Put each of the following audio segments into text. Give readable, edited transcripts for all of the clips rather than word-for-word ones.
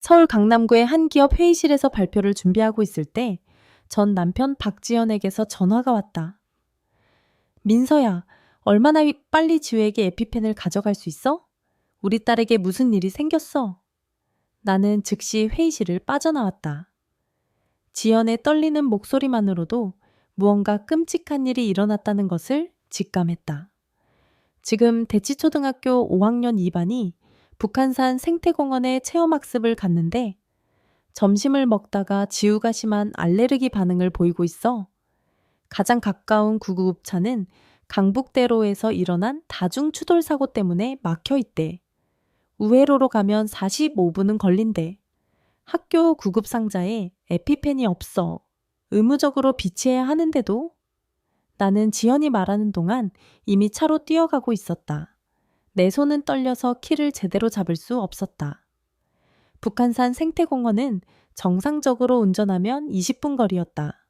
서울 강남구의 한 기업 회의실에서 발표를 준비하고 있을 때 전 남편 박지연에게서 전화가 왔다. 민서야, 얼마나 빨리 지우에게 에피펜을 가져갈 수 있어? 우리 딸에게 무슨 일이 생겼어? 나는 즉시 회의실을 빠져나왔다. 지연의 떨리는 목소리만으로도 무언가 끔찍한 일이 일어났다는 것을 직감했다. 지금 대치초등학교 5학년 2반이 북한산 생태공원에 체험학습을 갔는데 점심을 먹다가 지우가 심한 알레르기 반응을 보이고 있어. 가장 가까운 구급차는 강북대로에서 일어난 다중추돌 사고 때문에 막혀 있대. 우회로로 가면 45분은 걸린대. 학교 구급상자에 에피펜이 없어. 의무적으로 비치해야 하는데도. 나는 지연이 말하는 동안 이미 차로 뛰어가고 있었다. 내 손은 떨려서 키를 제대로 잡을 수 없었다. 북한산 생태공원은 정상적으로 운전하면 20분 거리였다.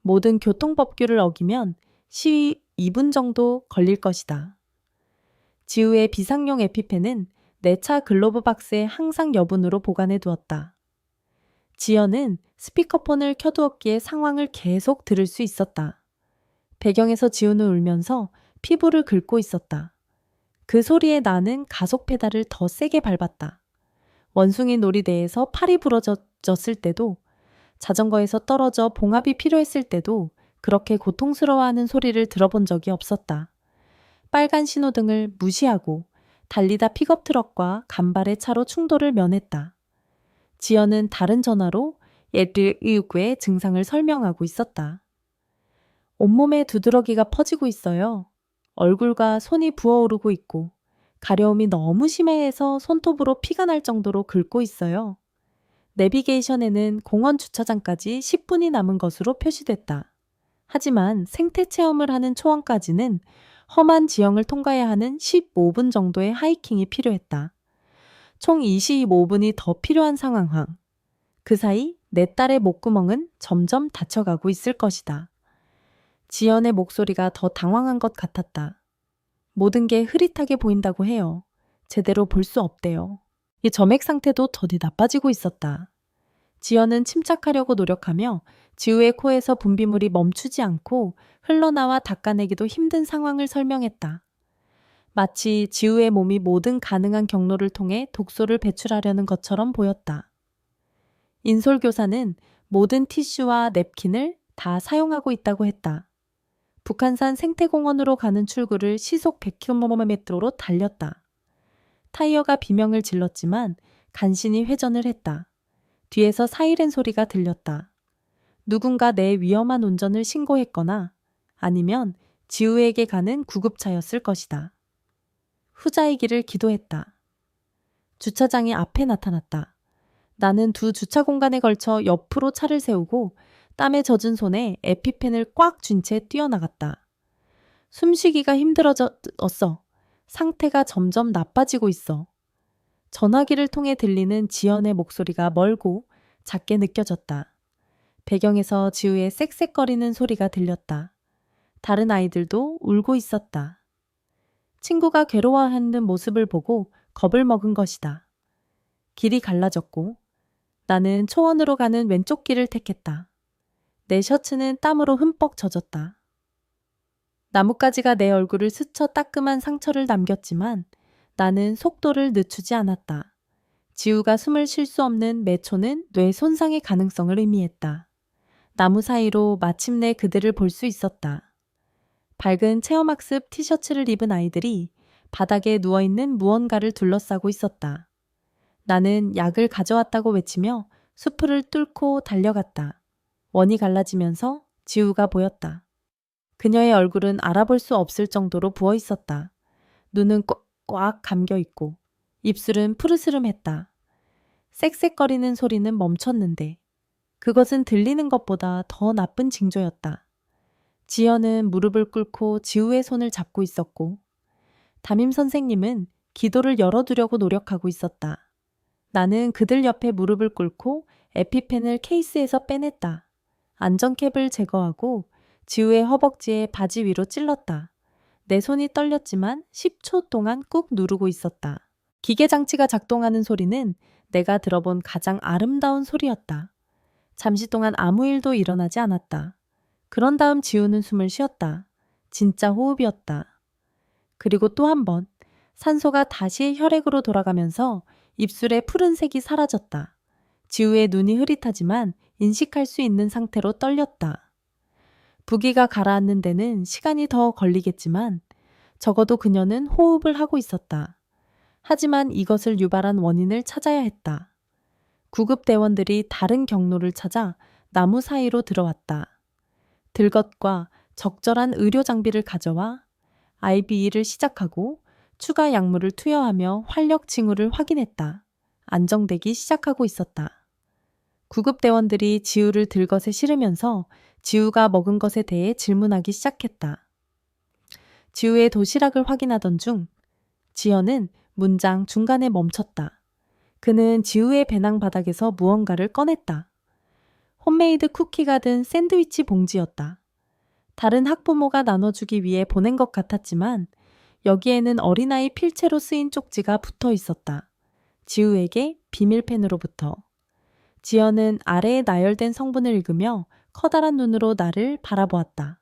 모든 교통법규를 어기면 시위 2분 정도 걸릴 것이다. 지우의 비상용 에피펜은 내 차 글로브 박스에 항상 여분으로 보관해 두었다. 지연은 스피커폰을 켜두었기에 상황을 계속 들을 수 있었다. 배경에서 지우는 울면서 피부를 긁고 있었다. 그 소리에 나는 가속 페달을 더 세게 밟았다. 원숭이 놀이대에서 팔이 부러졌을 때도, 자전거에서 떨어져 봉합이 필요했을 때도 그렇게 고통스러워하는 소리를 들어본 적이 없었다. 빨간 신호등을 무시하고 달리다 픽업트럭과 간발의 차로 충돌을 면했다. 지연은 다른 전화로 예르이육의 증상을 설명하고 있었다. 온몸에 두드러기가 퍼지고 있어요. 얼굴과 손이 부어오르고 있고 가려움이 너무 심해서 손톱으로 피가 날 정도로 긁고 있어요. 내비게이션에는 공원 주차장까지 10분이 남은 것으로 표시됐다. 하지만 생태 체험을 하는 초원까지는 험한 지형을 통과해야 하는 15분 정도의 하이킹이 필요했다. 총 25분이 더 필요한 상황. 그 사이 내 딸의 목구멍은 점점 닫혀가고 있을 것이다. 지연의 목소리가 더 당황한 것 같았다. 모든 게 흐릿하게 보인다고 해요. 제대로 볼 수 없대요. 이 점액 상태도 더디 나빠지고 있었다. 지연은 침착하려고 노력하며 지우의 코에서 분비물이 멈추지 않고 흘러나와 닦아내기도 힘든 상황을 설명했다. 마치 지우의 몸이 모든 가능한 경로를 통해 독소를 배출하려는 것처럼 보였다. 인솔교사는 모든 티슈와 냅킨을 다 사용하고 있다고 했다. 북한산 생태공원으로 가는 출구를 시속 100km로 달렸다. 타이어가 비명을 질렀지만 간신히 회전을 했다. 뒤에서 사이렌 소리가 들렸다. 누군가 내 위험한 운전을 신고했거나 아니면 지우에게 가는 구급차였을 것이다. 후자이기를 기도했다. 주차장이 앞에 나타났다. 나는 두 주차 공간에 걸쳐 옆으로 차를 세우고 땀에 젖은 손에 에피펜을 꽉 쥔 채 뛰어나갔다. 숨쉬기가 힘들어졌어. 상태가 점점 나빠지고 있어. 전화기를 통해 들리는 지연의 목소리가 멀고 작게 느껴졌다. 배경에서 지우의 쌕쌕거리는 소리가 들렸다. 다른 아이들도 울고 있었다. 친구가 괴로워하는 모습을 보고 겁을 먹은 것이다. 길이 갈라졌고 나는 초원으로 가는 왼쪽 길을 택했다. 내 셔츠는 땀으로 흠뻑 젖었다. 나뭇가지가 내 얼굴을 스쳐 따끔한 상처를 남겼지만 나는 속도를 늦추지 않았다. 지우가 숨을 쉴 수 없는 매초는 뇌 손상의 가능성을 의미했다. 나무 사이로 마침내 그들을 볼 수 있었다. 밝은 체험학습 티셔츠를 입은 아이들이 바닥에 누워있는 무언가를 둘러싸고 있었다. 나는 약을 가져왔다고 외치며 수풀을 뚫고 달려갔다. 원이 갈라지면서 지우가 보였다. 그녀의 얼굴은 알아볼 수 없을 정도로 부어 있었다. 눈은 꽉 감겨 있고 입술은 푸르스름했다. 쌕쌕거리는 소리는 멈췄는데 그것은 들리는 것보다 더 나쁜 징조였다. 지연은 무릎을 꿇고 지우의 손을 잡고 있었고 담임 선생님은 기도를 열어두려고 노력하고 있었다. 나는 그들 옆에 무릎을 꿇고 에피펜을 케이스에서 빼냈다. 안전캡을 제거하고 지우의 허벅지에 바지 위로 찔렀다. 내 손이 떨렸지만 10초 동안 꾹 누르고 있었다. 기계 장치가 작동하는 소리는 내가 들어본 가장 아름다운 소리였다. 잠시 동안 아무 일도 일어나지 않았다. 그런 다음 지우는 숨을 쉬었다. 진짜 호흡이었다. 그리고 또 한 번 산소가 다시 혈액으로 돌아가면서 입술의 푸른색이 사라졌다. 지우의 눈이 흐릿하지만 인식할 수 있는 상태로 떨렸다. 부기가 가라앉는 데는 시간이 더 걸리겠지만 적어도 그녀는 호흡을 하고 있었다. 하지만 이것을 유발한 원인을 찾아야 했다. 구급대원들이 다른 경로를 찾아 나무 사이로 들어왔다. 들것과 적절한 의료 장비를 가져와 IVE를 시작하고 추가 약물을 투여하며 활력 징후를 확인했다. 안정되기 시작하고 있었다. 구급대원들이 지우를 들것에 실으면서 지우가 먹은 것에 대해 질문하기 시작했다. 지우의 도시락을 확인하던 중 지연은 문장 중간에 멈췄다. 그는 지우의 배낭 바닥에서 무언가를 꺼냈다. 홈메이드 쿠키가 든 샌드위치 봉지였다. 다른 학부모가 나눠주기 위해 보낸 것 같았지만 여기에는 어린아이 필체로 쓰인 쪽지가 붙어 있었다. 지우에게 비밀펜으로부터. 지연은 아래에 나열된 성분을 읽으며 커다란 눈으로 나를 바라보았다.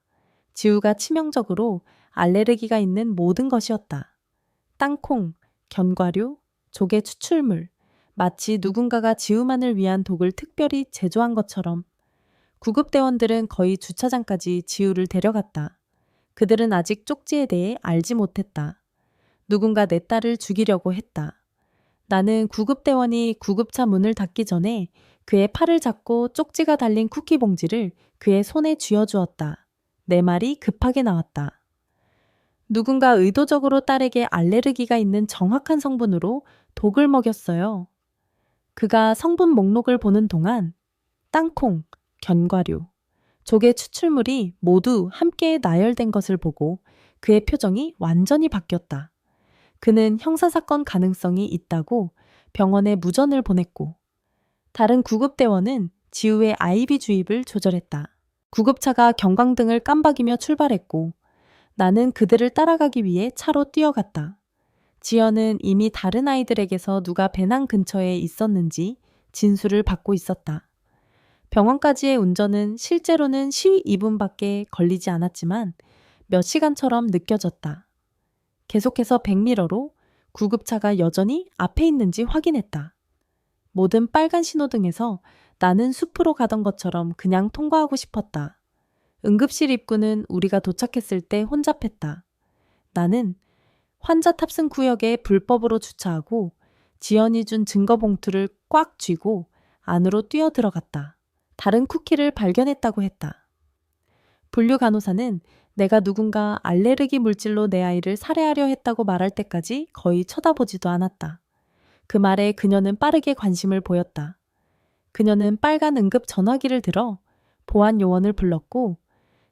지우가 치명적으로 알레르기가 있는 모든 것이었다. 땅콩, 견과류, 조개 추출물, 마치 누군가가 지우만을 위한 독을 특별히 제조한 것처럼. 구급대원들은 거의 주차장까지 지우를 데려갔다. 그들은 아직 쪽지에 대해 알지 못했다. 누군가 내 딸을 죽이려고 했다. 나는 구급대원이 구급차 문을 닫기 전에 그의 팔을 잡고 쪽지가 달린 쿠키 봉지를 그의 손에 쥐어주었다. 내 말이 급하게 나왔다. 누군가 의도적으로 딸에게 알레르기가 있는 정확한 성분으로 독을 먹였어요. 그가 성분 목록을 보는 동안 땅콩, 견과류, 조개 추출물이 모두 함께 나열된 것을 보고 그의 표정이 완전히 바뀌었다. 그는 형사사건 가능성이 있다고 병원에 무전을 보냈고 다른 구급대원은 지우의 IV 주입을 조절했다. 구급차가 경광등을 깜박이며 출발했고 나는 그들을 따라가기 위해 차로 뛰어갔다. 지연은 이미 다른 아이들에게서 누가 배낭 근처에 있었는지 진술을 받고 있었다. 병원까지의 운전은 실제로는 12분밖에 걸리지 않았지만 몇 시간처럼 느껴졌다. 계속해서 100미러로 구급차가 여전히 앞에 있는지 확인했다. 모든 빨간 신호등에서 나는 숲으로 가던 것처럼 그냥 통과하고 싶었다. 응급실 입구는 우리가 도착했을 때 혼잡했다. 나는 환자 탑승 구역에 불법으로 주차하고 지연이 준 증거 봉투를 꽉 쥐고 안으로 뛰어 들어갔다. 다른 쿠키를 발견했다고 했다. 분류 간호사는 내가 누군가 알레르기 물질로 내 아이를 살해하려 했다고 말할 때까지 거의 쳐다보지도 않았다. 그 말에 그녀는 빠르게 관심을 보였다. 그녀는 빨간 응급 전화기를 들어 보안 요원을 불렀고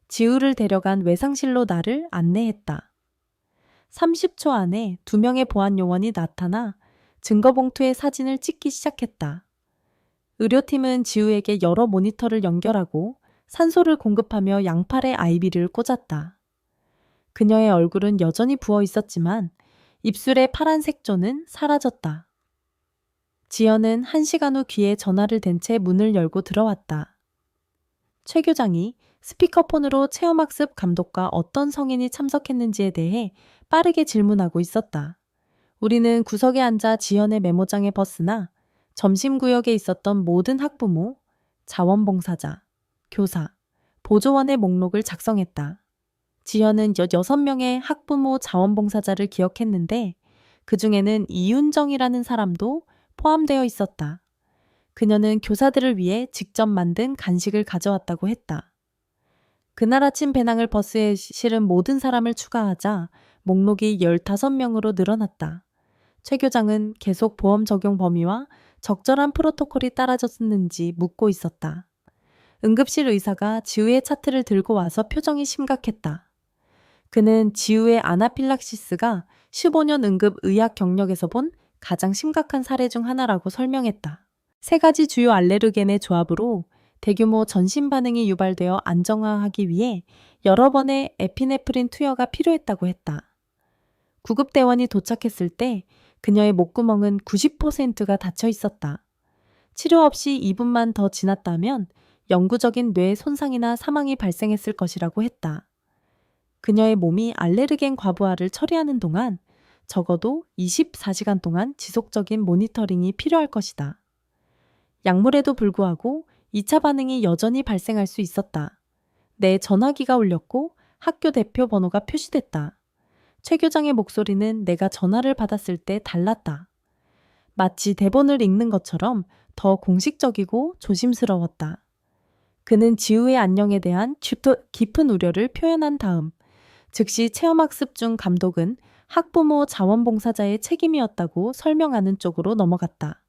지우를 데려간 외상실로 나를 안내했다. 30초 안에 2명의 보안 요원이 나타나 증거봉투의 사진을 찍기 시작했다. 의료팀은 지우에게 여러 모니터를 연결하고 산소를 공급하며 양팔에 IV를 꽂았다. 그녀의 얼굴은 여전히 부어 있었지만 입술의 파란 색조는 사라졌다. 지연은 1시간 후 귀에 전화를 댄 채 문을 열고 들어왔다. 최 교장이 스피커폰으로 체험학습 감독과 어떤 성인이 참석했는지에 대해 빠르게 질문하고 있었다. 우리는 구석에 앉아 지연의 메모장에 벗으나 점심구역에 있었던 모든 학부모, 자원봉사자, 교사, 보조원의 목록을 작성했다. 지연은 16명의 학부모 자원봉사자를 기억했는데 그 중에는 이윤정이라는 사람도 포함되어 있었다. 그녀는 교사들을 위해 직접 만든 간식을 가져왔다고 했다. 그날 아침 배낭을 버스에 실은 모든 사람을 추가하자 목록이 15명으로 늘어났다. 최 교장은 계속 보험 적용 범위와 적절한 프로토콜이 따라졌는지 묻고 있었다. 응급실 의사가 지우의 차트를 들고 와서 표정이 심각했다. 그는 지우의 아나필락시스가 15년 응급 의학 경력에서 본 가장 심각한 사례 중 하나라고 설명했다. 3가지 주요 알레르겐의 조합으로 대규모 전신 반응이 유발되어 안정화하기 위해 여러 번의 에피네프린 투여가 필요했다고 했다. 구급대원이 도착했을 때 그녀의 목구멍은 90%가 닫혀 있었다. 치료 없이 2분만 더 지났다면 영구적인 뇌 손상이나 사망이 발생했을 것이라고 했다. 그녀의 몸이 알레르겐 과부하를 처리하는 동안 적어도 24시간 동안 지속적인 모니터링이 필요할 것이다. 약물에도 불구하고 2차 반응이 여전히 발생할 수 있었다. 내 전화기가 울렸고 학교 대표 번호가 표시됐다. 최 교장의 목소리는 내가 전화를 받았을 때 달랐다. 마치 대본을 읽는 것처럼 더 공식적이고 조심스러웠다. 그는 지우의 안녕에 대한 깊은 우려를 표현한 다음 즉시 체험학습 중 감독은 학부모 자원봉사자의 책임이었다고 설명하는 쪽으로 넘어갔다.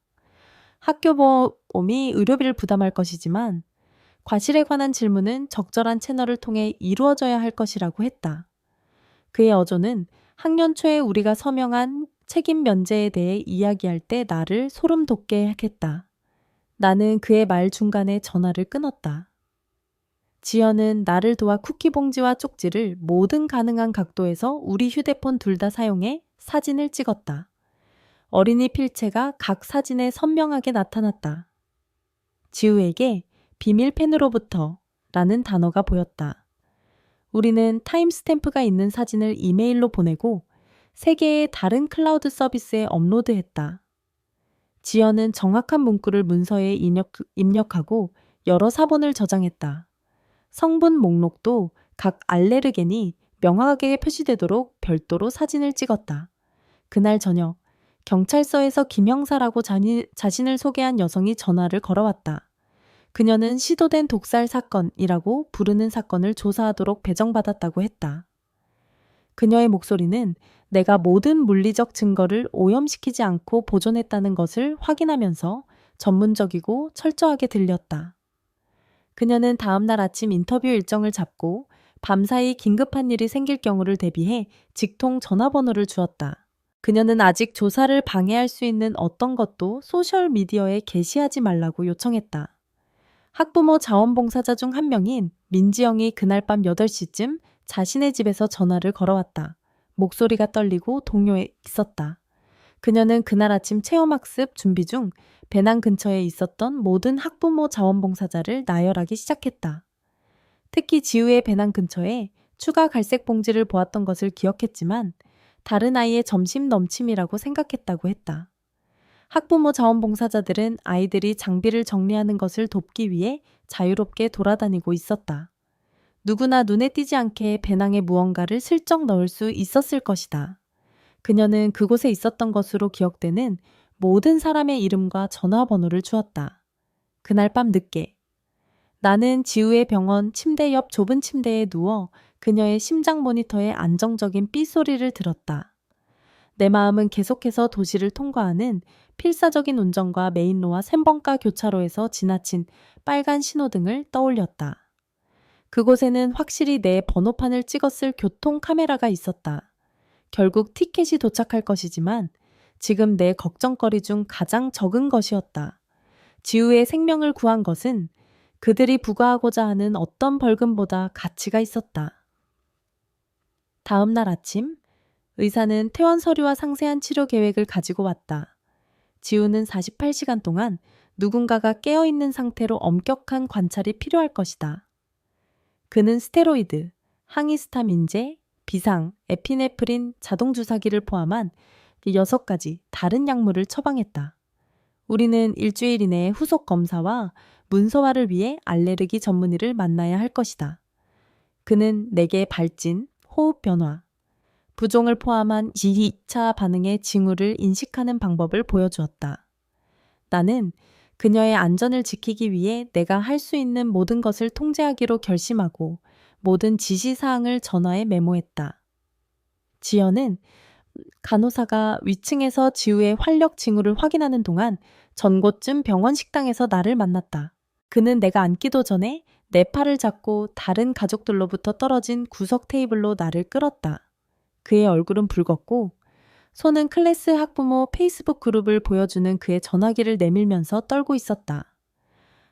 학교보험이 의료비를 부담할 것이지만 과실에 관한 질문은 적절한 채널을 통해 이루어져야 할 것이라고 했다. 그의 어조는 학년 초에 우리가 서명한 책임 면제에 대해 이야기할 때 나를 소름 돋게 했다. 나는 그의 말 중간에 전화를 끊었다. 지연은 나를 도와 쿠키 봉지와 쪽지를 모든 가능한 각도에서 우리 휴대폰 둘 다 사용해 사진을 찍었다. 어린이 필체가 각 사진에 선명하게 나타났다. 지우에게 비밀펜으로부터 라는 단어가 보였다. 우리는 타임스탬프가 있는 사진을 이메일로 보내고 3개의 다른 클라우드 서비스에 업로드했다. 지연은 정확한 문구를 문서에 입력하고 여러 사본을 저장했다. 성분 목록도 각 알레르겐이 명확하게 표시되도록 별도로 사진을 찍었다. 그날 저녁, 경찰서에서 김형사라고 자신을 소개한 여성이 전화를 걸어왔다. 그녀는 시도된 독살 사건이라고 부르는 사건을 조사하도록 배정받았다고 했다. 그녀의 목소리는 내가 모든 물리적 증거를 오염시키지 않고 보존했다는 것을 확인하면서 전문적이고 철저하게 들렸다. 그녀는 다음 날 아침 인터뷰 일정을 잡고 밤사이 긴급한 일이 생길 경우를 대비해 직통 전화번호를 주었다. 그녀는 아직 조사를 방해할 수 있는 어떤 것도 소셜미디어에 게시하지 말라고 요청했다. 학부모 자원봉사자 중 한 명인 민지영이 그날 밤 8시쯤 자신의 집에서 전화를 걸어왔다. 목소리가 떨리고 동요에 있었다. 그녀는 그날 아침 체험학습 준비 중 배낭 근처에 있었던 모든 학부모 자원봉사자를 나열하기 시작했다. 특히 지우의 배낭 근처에 추가 갈색 봉지를 보았던 것을 기억했지만 다른 아이의 점심 넘침이라고 생각했다고 했다. 학부모 자원봉사자들은 아이들이 장비를 정리하는 것을 돕기 위해 자유롭게 돌아다니고 있었다. 누구나 눈에 띄지 않게 배낭에 무언가를 슬쩍 넣을 수 있었을 것이다. 그녀는 그곳에 있었던 것으로 기억되는 모든 사람의 이름과 전화번호를 주었다. 그날 밤 늦게 나는 지우의 병원 침대 옆 좁은 침대에 누워 그녀의 심장 모니터의 안정적인 삐소리를 들었다. 내 마음은 계속해서 도시를 통과하는 필사적인 운전과 메인로와 샘번가 교차로에서 지나친 빨간 신호등을 떠올렸다. 그곳에는 확실히 내 번호판을 찍었을 교통 카메라가 있었다. 결국 티켓이 도착할 것이지만 지금 내 걱정거리 중 가장 적은 것이었다. 지우의 생명을 구한 것은 그들이 부과하고자 하는 어떤 벌금보다 가치가 있었다. 다음 날 아침, 의사는 퇴원 서류와 상세한 치료 계획을 가지고 왔다. 지우는 48시간 동안 누군가가 깨어있는 상태로 엄격한 관찰이 필요할 것이다. 그는 스테로이드, 항히스타민제, 비상, 에피네프린, 자동주사기를 포함한 6가지 다른 약물을 처방했다. 우리는 일주일 이내에 후속 검사와 문서화를 위해 알레르기 전문의를 만나야 할 것이다. 그는 내게 발진, 호흡 변화, 부종을 포함한 2차 반응의 징후를 인식하는 방법을 보여주었다. 나는 그녀의 안전을 지키기 위해 내가 할 수 있는 모든 것을 통제하기로 결심하고 모든 지시사항을 전화에 메모했다. 지연은 간호사가 위층에서 지우의 활력 징후를 확인하는 동안 전곳쯤 병원 식당에서 나를 만났다. 그는 내가 앉기도 전에 내 팔을 잡고 다른 가족들로부터 떨어진 구석 테이블로 나를 끌었다. 그의 얼굴은 붉었고 손은 클래스 학부모 페이스북 그룹을 보여주는 그의 전화기를 내밀면서 떨고 있었다.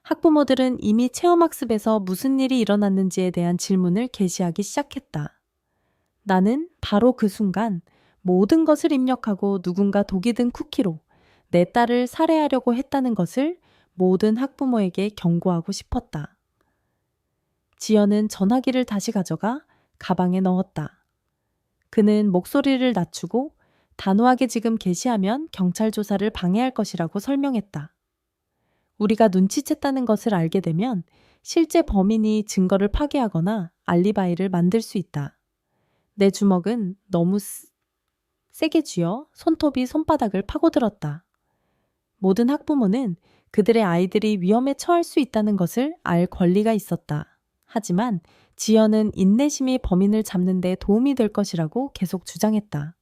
학부모들은 이미 체험학습에서 무슨 일이 일어났는지에 대한 질문을 게시하기 시작했다. 나는 바로 그 순간 모든 것을 입력하고 누군가 독이 든 쿠키로 내 딸을 살해하려고 했다는 것을 모든 학부모에게 경고하고 싶었다. 지연은 전화기를 다시 가져가 가방에 넣었다. 그는 목소리를 낮추고 단호하게 지금 게시하면 경찰 조사를 방해할 것이라고 설명했다. 우리가 눈치챘다는 것을 알게 되면 실제 범인이 증거를 파괴하거나 알리바이를 만들 수 있다. 내 주먹은 너무 세게 쥐어 손톱이 손바닥을 파고들었다. 모든 학부모는 그들의 아이들이 위험에 처할 수 있다는 것을 알 권리가 있었다. 하지만 지연은 인내심이 범인을 잡는 데 도움이 될 것이라고 계속 주장했다.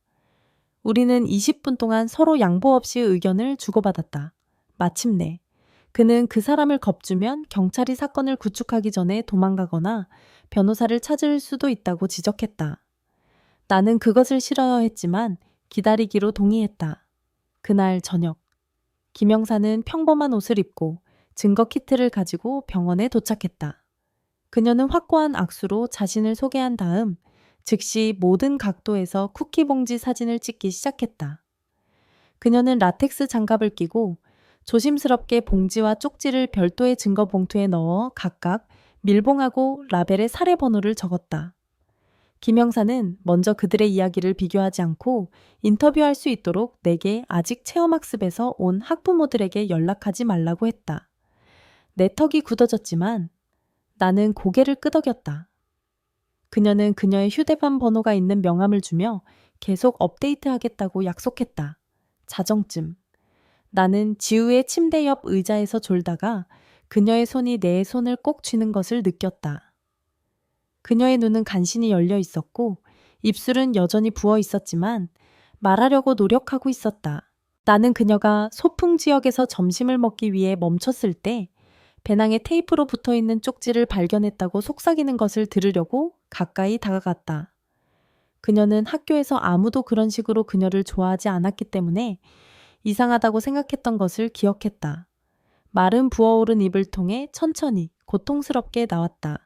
우리는 20분 동안 서로 양보 없이 의견을 주고받았다. 마침내 그는 그 사람을 겁주면 경찰이 사건을 구축하기 전에 도망가거나 변호사를 찾을 수도 있다고 지적했다. 나는 그것을 싫어했지만 기다리기로 동의했다. 그날 저녁, 김영사는 평범한 옷을 입고 증거 키트를 가지고 병원에 도착했다. 그녀는 확고한 악수로 자신을 소개한 다음 즉시 모든 각도에서 쿠키 봉지 사진을 찍기 시작했다. 그녀는 라텍스 장갑을 끼고 조심스럽게 봉지와 쪽지를 별도의 증거 봉투에 넣어 각각 밀봉하고 라벨에 살해 번호를 적었다. 김영사는 먼저 그들의 이야기를 비교하지 않고 인터뷰할 수 있도록 내게 아직 체험학습에서 온 학부모들에게 연락하지 말라고 했다. 내 턱이 굳어졌지만 나는 고개를 끄덕였다. 그녀는 그녀의 휴대폰 번호가 있는 명함을 주며 계속 업데이트하겠다고 약속했다. 자정쯤. 나는 지우의 침대 옆 의자에서 졸다가 그녀의 손이 내 손을 꼭 쥐는 것을 느꼈다. 그녀의 눈은 간신히 열려 있었고 입술은 여전히 부어 있었지만 말하려고 노력하고 있었다. 나는 그녀가 소풍 지역에서 점심을 먹기 위해 멈췄을 때 배낭에 테이프로 붙어있는 쪽지를 발견했다고 속삭이는 것을 들으려고 가까이 다가갔다. 그녀는 학교에서 아무도 그런 식으로 그녀를 좋아하지 않았기 때문에 이상하다고 생각했던 것을 기억했다. 마른 부어오른 입을 통해 천천히 고통스럽게 나왔다.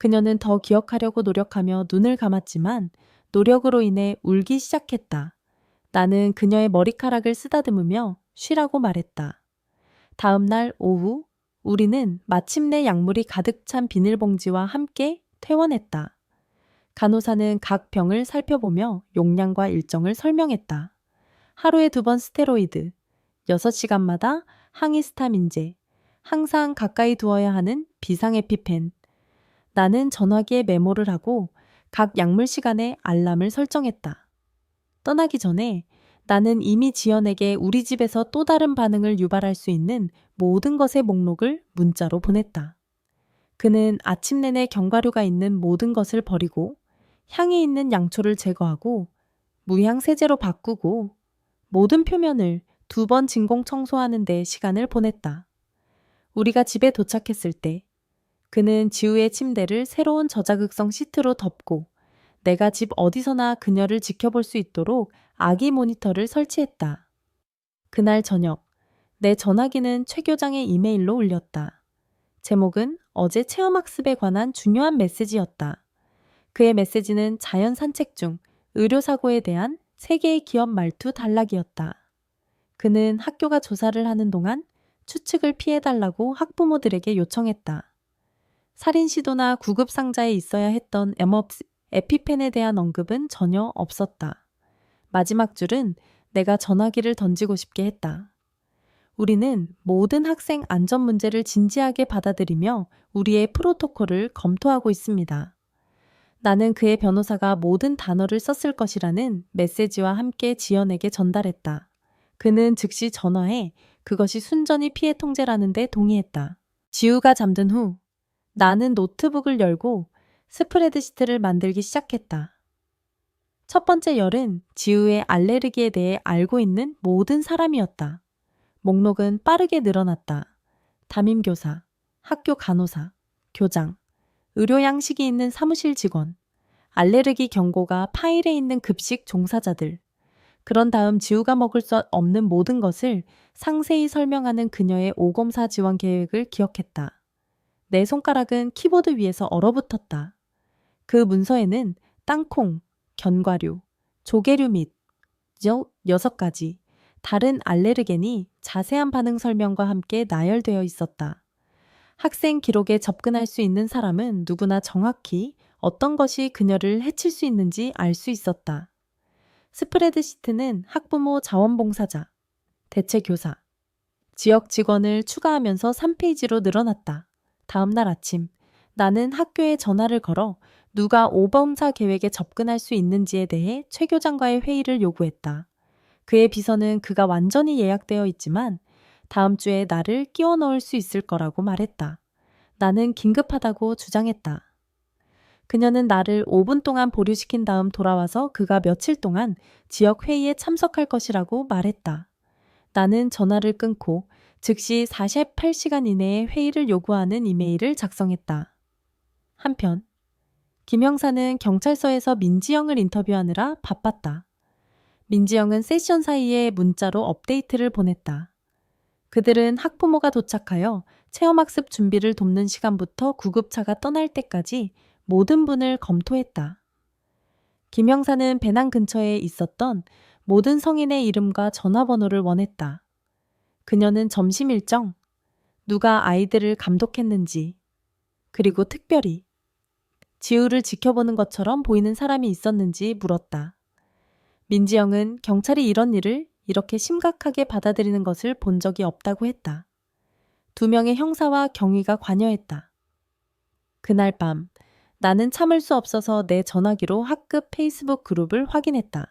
그녀는 더 기억하려고 노력하며 눈을 감았지만 노력으로 인해 울기 시작했다. 나는 그녀의 머리카락을 쓰다듬으며 쉬라고 말했다. 다음 날 오후 우리는 마침내 약물이 가득 찬 비닐봉지와 함께 퇴원했다. 간호사는 각 병을 살펴보며 용량과 일정을 설명했다. 하루에 2번 스테로이드, 6시간마다 항히스타민제, 항상 가까이 두어야 하는 비상에피펜. 나는 전화기에 메모를 하고 각 약물 시간에 알람을 설정했다. 떠나기 전에 나는 이미 지연에게 우리 집에서 또 다른 반응을 유발할 수 있는 모든 것의 목록을 문자로 보냈다. 그는 아침 내내 견과류가 있는 모든 것을 버리고 향이 있는 양초를 제거하고 무향 세제로 바꾸고 모든 표면을 2번 진공 청소하는 데 시간을 보냈다. 우리가 집에 도착했을 때 그는 지우의 침대를 새로운 저자극성 시트로 덮고 내가 집 어디서나 그녀를 지켜볼 수 있도록 아기 모니터를 설치했다. 그날 저녁, 내 전화기는 최 교장의 이메일로 울렸다. 제목은 어제 체험학습에 관한 중요한 메시지였다. 그의 메시지는 자연 산책 중 의료사고에 대한 세계의 기업 말투 단락이었다. 그는 학교가 조사를 하는 동안 추측을 피해달라고 학부모들에게 요청했다. 살인 시도나 구급 상자에 있어야 했던 에피펜에 대한 언급은 전혀 없었다. 마지막 줄은 내가 전화기를 던지고 싶게 했다. 우리는 모든 학생 안전 문제를 진지하게 받아들이며 우리의 프로토콜을 검토하고 있습니다. 나는 그의 변호사가 모든 단어를 썼을 것이라는 메시지와 함께 지연에게 전달했다. 그는 즉시 전화해 그것이 순전히 피해 통제라는 데 동의했다. 지우가 잠든 후 나는 노트북을 열고 스프레드시트를 만들기 시작했다. 첫 번째 열은 지우의 알레르기에 대해 알고 있는 모든 사람이었다. 목록은 빠르게 늘어났다. 담임교사, 학교 간호사, 교장, 의료 양식이 있는 사무실 직원, 알레르기 경고가 파일에 있는 급식 종사자들. 그런 다음 지우가 먹을 수 없는 모든 것을 상세히 설명하는 그녀의 오검사 지원 계획을 기억했다. 내 손가락은 키보드 위에서 얼어붙었다. 그 문서에는 땅콩, 견과류, 조개류 및 6가지 다른 알레르겐이 자세한 반응 설명과 함께 나열되어 있었다. 학생 기록에 접근할 수 있는 사람은 누구나 정확히 어떤 것이 그녀를 해칠 수 있는지 알 수 있었다. 스프레드시트는 학부모 자원봉사자, 대체교사, 지역 직원을 추가하면서 3페이지로 늘어났다. 다음 날 아침, 나는 학교에 전화를 걸어 누가 오범사 계획에 접근할 수 있는지에 대해 최 교장과의 회의를 요구했다. 그의 비서는 그가 완전히 예약되어 있지만 다음 주에 나를 끼워 넣을 수 있을 거라고 말했다. 나는 긴급하다고 주장했다. 그녀는 나를 5분 동안 보류시킨 다음 돌아와서 그가 며칠 동안 지역 회의에 참석할 것이라고 말했다. 나는 전화를 끊고 즉시 48시간 이내에 회의를 요구하는 이메일을 작성했다. 한편 김 형사는 경찰서에서 민지영을 인터뷰하느라 바빴다. 민지영은 세션 사이에 문자로 업데이트를 보냈다. 그들은 학부모가 도착하여 체험학습 준비를 돕는 시간부터 구급차가 떠날 때까지 모든 분을 검토했다. 김 형사는 배낭 근처에 있었던 모든 성인의 이름과 전화번호를 원했다. 그녀는 점심 일정, 누가 아이들을 감독했는지, 그리고 특별히 지우를 지켜보는 것처럼 보이는 사람이 있었는지 물었다. 민지영은 경찰이 이런 일을 이렇게 심각하게 받아들이는 것을 본 적이 없다고 했다. 2명의 형사와 경위가 관여했다. 그날 밤 나는 참을 수 없어서 내 전화기로 학급 페이스북 그룹을 확인했다.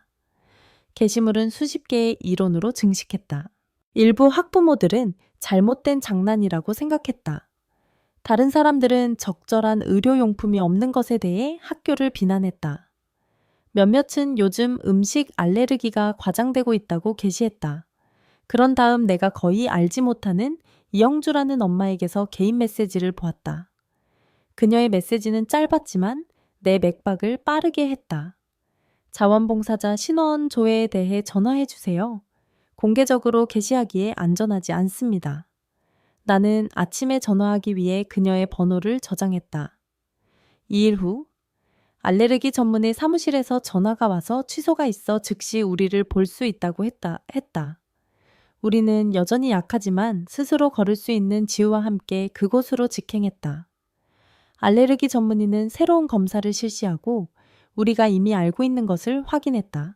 게시물은 수십 개의 이론으로 증식했다. 일부 학부모들은 잘못된 장난이라고 생각했다. 다른 사람들은 적절한 의료용품이 없는 것에 대해 학교를 비난했다. 몇몇은 요즘 음식 알레르기가 과장되고 있다고 게시했다. 그런 다음 내가 거의 알지 못하는 이영주라는 엄마에게서 개인 메시지를 보았다. 그녀의 메시지는 짧았지만 내 맥박을 빠르게 했다. 자원봉사자 신원 조회에 대해 전화해 주세요. 공개적으로 게시하기에 안전하지 않습니다. 나는 아침에 전화하기 위해 그녀의 번호를 저장했다. 2일 후 알레르기 전문의 사무실에서 전화가 와서 취소가 있어 즉시 우리를 볼 수 있다고 했다. 우리는 여전히 약하지만 스스로 걸을 수 있는 지우와 함께 그곳으로 직행했다. 알레르기 전문의는 새로운 검사를 실시하고 우리가 이미 알고 있는 것을 확인했다.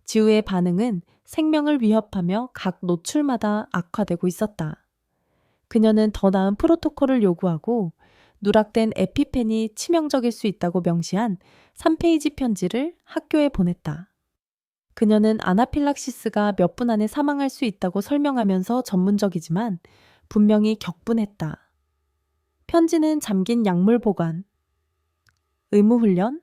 지우의 반응은 생명을 위협하며 각 노출마다 악화되고 있었다. 그녀는 더 나은 프로토콜을 요구하고 누락된 에피펜이 치명적일 수 있다고 명시한 3페이지 편지를 학교에 보냈다. 그녀는 아나필락시스가 몇 분 안에 사망할 수 있다고 설명하면서 전문적이지만 분명히 격분했다. 편지는 잠긴 약물 보관, 의무훈련,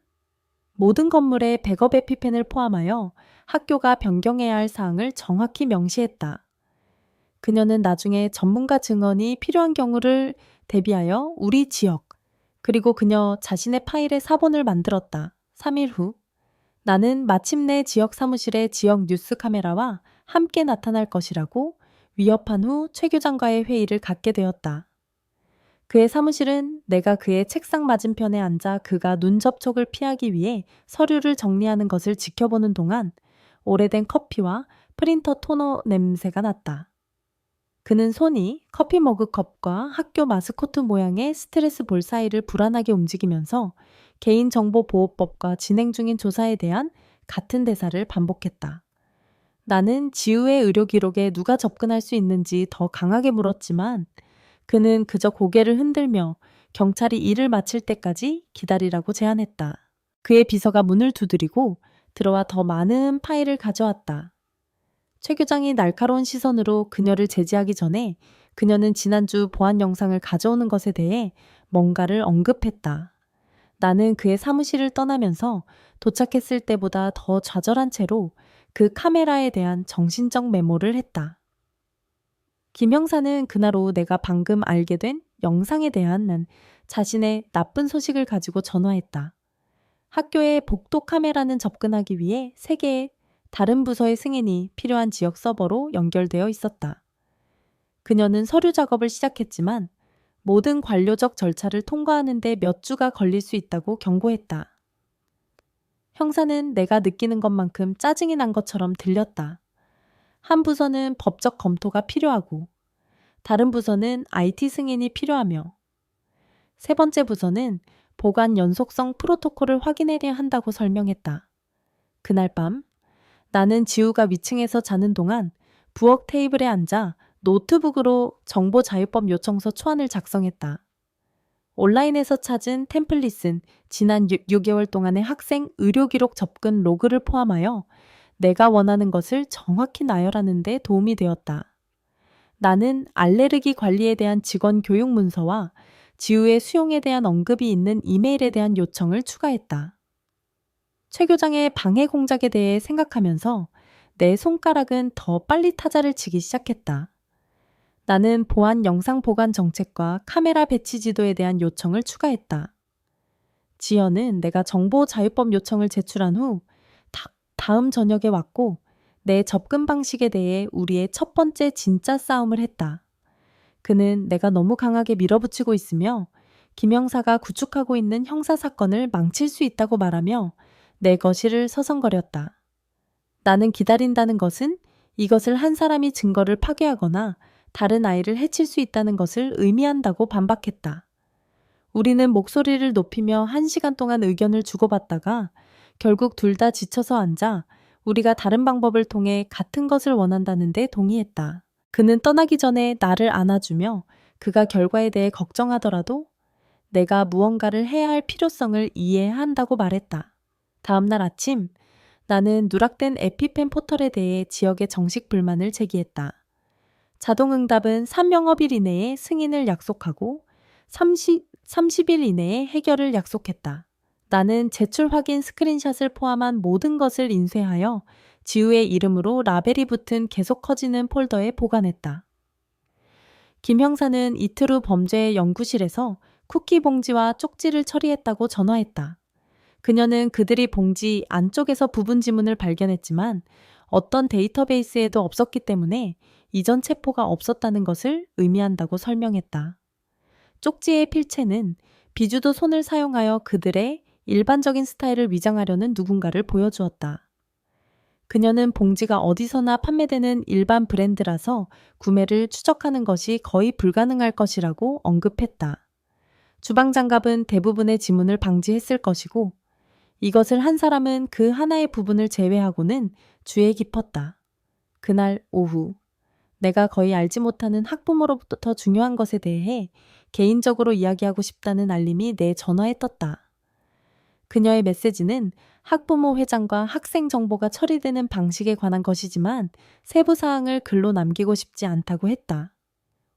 모든 건물에 백업 에피펜을 포함하여 학교가 변경해야 할 사항을 정확히 명시했다. 그녀는 나중에 전문가 증언이 필요한 경우를 대비하여 우리 지역, 그리고 그녀 자신의 파일에 사본을 만들었다. 3일 후, 나는 마침내 지역 사무실의 지역 뉴스 카메라와 함께 나타날 것이라고 위협한 후 최 교장과의 회의를 갖게 되었다. 그의 사무실은 내가 그의 책상 맞은편에 앉아 그가 눈 접촉을 피하기 위해 서류를 정리하는 것을 지켜보는 동안 오래된 커피와 프린터 토너 냄새가 났다. 그는 손이 커피 머그컵과 학교 마스코트 모양의 스트레스 볼 사이를 불안하게 움직이면서 개인정보보호법과 진행 중인 조사에 대한 같은 대사를 반복했다. 나는 지우의 의료 기록에 누가 접근할 수 있는지 더 강하게 물었지만 그는 그저 고개를 흔들며 경찰이 일을 마칠 때까지 기다리라고 제안했다. 그의 비서가 문을 두드리고 들어와 더 많은 파일을 가져왔다. 최 교장이 날카로운 시선으로 그녀를 제지하기 전에 그녀는 지난주 보안 영상을 가져오는 것에 대해 뭔가를 언급했다. 나는 그의 사무실을 떠나면서 도착했을 때보다 더 좌절한 채로 그 카메라에 대한 정신적 메모를 했다. 김 형사는 그날 오후 내가 방금 알게 된 영상에 대한 자신의 나쁜 소식을 가지고 전화했다. 학교에 복도 카메라는 접근하기 위해 3개의 다른 부서의 승인이 필요한 지역 서버로 연결되어 있었다. 그녀는 서류 작업을 시작했지만 모든 관료적 절차를 통과하는 데 몇 주가 걸릴 수 있다고 경고했다. 형사는 내가 느끼는 것만큼 짜증이 난 것처럼 들렸다. 한 부서는 법적 검토가 필요하고, 다른 부서는 IT 승인이 필요하며, 세 번째 부서는 보관 연속성 프로토콜을 확인해야 한다고 설명했다. 그날 밤, 나는 지우가 위층에서 자는 동안 부엌 테이블에 앉아 노트북으로 정보자유법 요청서 초안을 작성했다. 온라인에서 찾은 템플릿은 지난 6개월 동안의 학생 의료기록 접근 로그를 포함하여 내가 원하는 것을 정확히 나열하는 데 도움이 되었다. 나는 알레르기 관리에 대한 직원 교육 문서와 지우의 수용에 대한 언급이 있는 이메일에 대한 요청을 추가했다. 최 교장의 방해 공작에 대해 생각하면서 내 손가락은 더 빨리 타자를 치기 시작했다. 나는 보안 영상 보관 정책과 카메라 배치 지도에 대한 요청을 추가했다. 지연은 내가 정보자유법 요청을 제출한 후 다음 저녁에 왔고 내 접근 방식에 대해 우리의 첫 번째 진짜 싸움을 했다. 그는 내가 너무 강하게 밀어붙이고 있으며 김 형사가 구축하고 있는 형사사건을 망칠 수 있다고 말하며 내 거실을 서성거렸다. 나는 기다린다는 것은 이것을 한 사람이 증거를 파괴하거나 다른 아이를 해칠 수 있다는 것을 의미한다고 반박했다. 우리는 목소리를 높이며 1시간 동안 의견을 주고받다가 결국 둘 다 지쳐서 앉아 우리가 다른 방법을 통해 같은 것을 원한다는 데 동의했다. 그는 떠나기 전에 나를 안아주며 그가 결과에 대해 걱정하더라도 내가 무언가를 해야 할 필요성을 이해한다고 말했다. 다음 날 아침, 나는 누락된 에피펜 포털에 대해 지역의 정식 불만을 제기했다. 자동응답은 3영업일 이내에 승인을 약속하고 30일 이내에 해결을 약속했다. 나는 제출 확인 스크린샷을 포함한 모든 것을 인쇄하여 지우의 이름으로 라벨이 붙은 계속 커지는 폴더에 보관했다. 김 형사는 이틀 후 범죄 연구실에서 쿠키 봉지와 쪽지를 처리했다고 전화했다. 그녀는 그들이 봉지 안쪽에서 부분 지문을 발견했지만 어떤 데이터베이스에도 없었기 때문에 이전 체포가 없었다는 것을 의미한다고 설명했다. 쪽지의 필체는 비주도 손을 사용하여 그들의 일반적인 스타일을 위장하려는 누군가를 보여주었다. 그녀는 봉지가 어디서나 판매되는 일반 브랜드라서 구매를 추적하는 것이 거의 불가능할 것이라고 언급했다. 주방장갑은 대부분의 지문을 방지했을 것이고 이것을 한 사람은 그 하나의 부분을 제외하고는 주에 깊었다. 그날 오후 내가 거의 알지 못하는 학부모로부터 중요한 것에 대해 개인적으로 이야기하고 싶다는 알림이 내 전화에 떴다. 그녀의 메시지는 학부모 회장과 학생 정보가 처리되는 방식에 관한 것이지만 세부 사항을 글로 남기고 싶지 않다고 했다.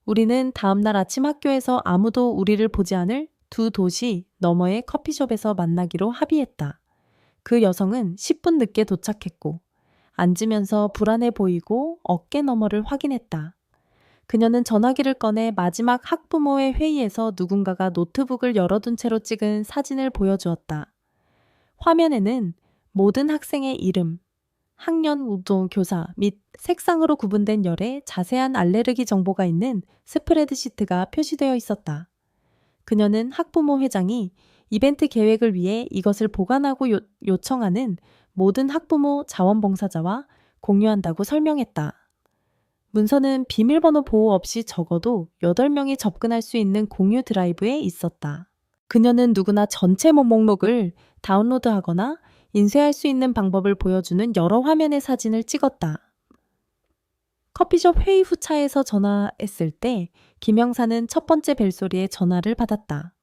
우리는 다음 날 아침 학교에서 아무도 우리를 보지 않을 두 도시 너머의 커피숍에서 만나기로 합의했다. 그 여성은 10분 늦게 도착했고 앉으면서 불안해 보이고 어깨 너머를 확인했다. 그녀는 전화기를 꺼내 마지막 학부모의 회의에서 누군가가 노트북을 열어둔 채로 찍은 사진을 보여주었다. 화면에는 모든 학생의 이름, 학년, 우도, 교사 및 색상으로 구분된 열의 자세한 알레르기 정보가 있는 스프레드시트가 표시되어 있었다. 그녀는 학부모 회장이 이벤트 계획을 위해 이것을 보관하고 요청하는 모든 학부모 자원봉사자와 공유한다고 설명했다. 문서는 비밀번호 보호 없이 적어도 8명이 접근할 수 있는 공유 드라이브에 있었다. 그녀는 누구나 전체 목록을 다운로드하거나 인쇄할 수 있는 방법을 보여주는 여러 화면의 사진을 찍었다. 커피숍 회의 후 차에서 전화했을 때 김 형사는 첫 번째 벨소리에 전화를 받았다.